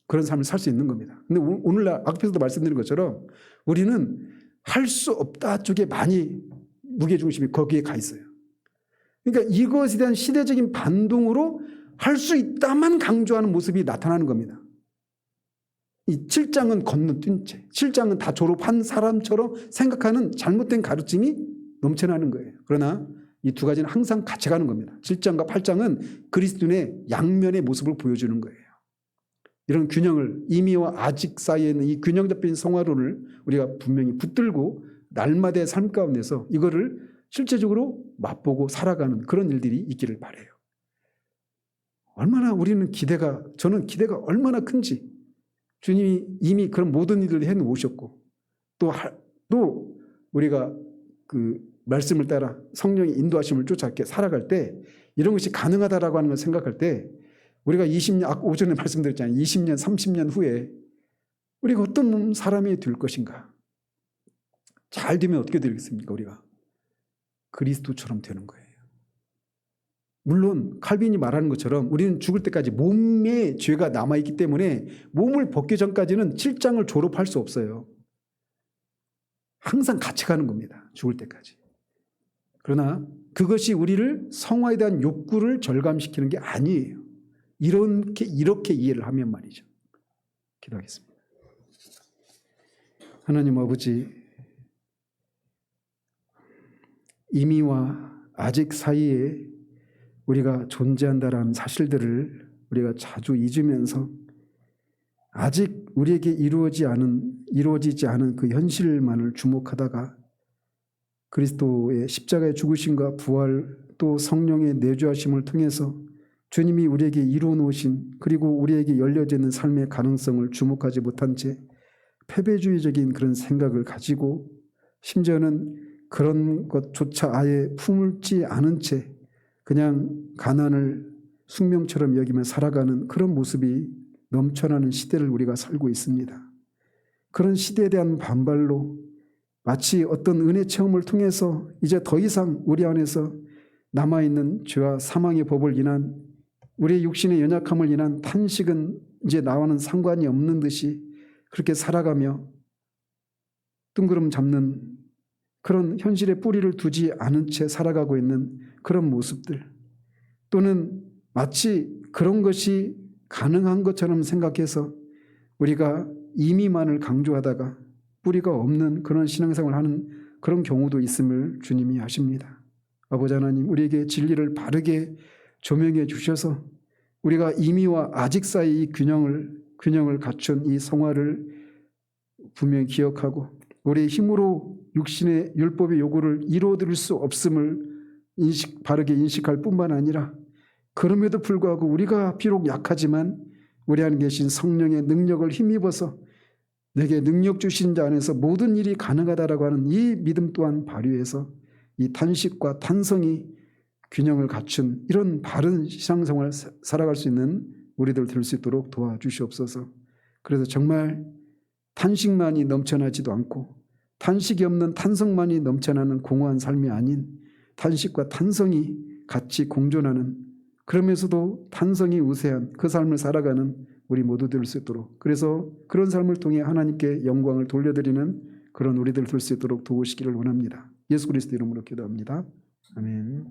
그런 삶을 살 수 있는 겁니다. 근데 오늘날 앞에서도 말씀드린 것처럼 우리는 할 수 없다 쪽에 많이 무게중심이 거기에 가 있어요. 그러니까 이것에 대한 시대적인 반동으로 할 수 있다만 강조하는 모습이 나타나는 겁니다. 이 7장은 건너뛴 채, 7장은 다 졸업한 사람처럼 생각하는 잘못된 가르침이 넘쳐나는 거예요. 그러나 이 두 가지는 항상 같이 가는 겁니다. 7장과 8장은 그리스도인의 양면의 모습을 보여주는 거예요. 이런 균형을, 이미와 아직 사이에 있는 이 균형 잡힌 성화론을 우리가 분명히 붙들고 날마다의 삶 가운데서 이거를 실제적으로 맛보고 살아가는 그런 일들이 있기를 바라요. 얼마나 우리는 저는 기대가 얼마나 큰지, 주님이 이미 그런 모든 일을 해놓으셨고 또 우리가 그 말씀을 따라 성령의 인도하심을 쫓아 이렇게 살아갈 때 이런 것이 가능하다라고 하는 걸 생각할 때 우리가 20년, 오전에 말씀드렸잖아요. 20년, 30년 후에 우리가 어떤 사람이 될 것인가. 잘 되면 어떻게 되겠습니까? 우리가 그리스도처럼 되는 거예요. 물론 칼빈이 말하는 것처럼 우리는 죽을 때까지 몸에 죄가 남아있기 때문에 몸을 벗기 전까지는 7장을 졸업할 수 없어요. 항상 같이 가는 겁니다. 죽을 때까지. 그러나 그것이 우리를 성화에 대한 욕구를 절감시키는 게 아니에요. 이렇게 이해를 하면 말이죠. 기도하겠습니다. 하나님 아버지, 이미와 아직 사이에 우리가 존재한다라는 사실들을 우리가 자주 잊으면서 아직 우리에게 이루어지지 않은 그 현실만을 주목하다가 그리스도의 십자가의 죽으심과 부활 또 성령의 내주하심을 통해서 주님이 우리에게 이루어 놓으신 그리고 우리에게 열려져 있는 삶의 가능성을 주목하지 못한 채 패배주의적인 그런 생각을 가지고 심지어는 그런 것조차 아예 품을지 않은 채 그냥 가난을 숙명처럼 여기며 살아가는 그런 모습이 넘쳐나는 시대를 우리가 살고 있습니다. 그런 시대에 대한 반발로 마치 어떤 은혜 체험을 통해서 이제 더 이상 우리 안에서 남아있는 죄와 사망의 법을 인한 우리의 육신의 연약함을 인한 탄식은 이제 나와는 상관이 없는 듯이 그렇게 살아가며 뜬구름 잡는 그런 현실의 뿌리를 두지 않은 채 살아가고 있는 그런 모습들, 또는 마치 그런 것이 가능한 것처럼 생각해서 우리가 임의만을 강조하다가 뿌리가 없는 그런 신앙생활을 하는 그런 경우도 있음을 주님이 아십니다. 아버지 하나님, 우리에게 진리를 바르게 조명해 주셔서 우리가 임의와 아직 사이 이 균형을 갖춘 이 성화를 분명히 기억하고 우리의 힘으로 육신의 율법의 요구를 이루어드릴 수 없음을 바르게 인식할 뿐만 아니라 그럼에도 불구하고 우리가 비록 약하지만 우리 안에 계신 성령의 능력을 힘입어서 내게 능력 주신 자 안에서 모든 일이 가능하다라고 하는 이 믿음 또한 발휘해서 이 탄식과 탄성이 균형을 갖춘 이런 바른 신앙생활을 살아갈 수 있는 우리들 될 수 있도록 도와주시옵소서. 그래서 정말 탄식만이 넘쳐나지도 않고 탄식이 없는 탄성만이 넘쳐나는 공허한 삶이 아닌 탄식과 탄성이 같이 공존하는, 그러면서도 탄성이 우세한 그 삶을 살아가는 우리 모두 될 수 있도록, 그래서 그런 삶을 통해 하나님께 영광을 돌려드리는 그런 우리들 될 수 있도록 도우시기를 원합니다. 예수 그리스도 이름으로 기도합니다. 아멘.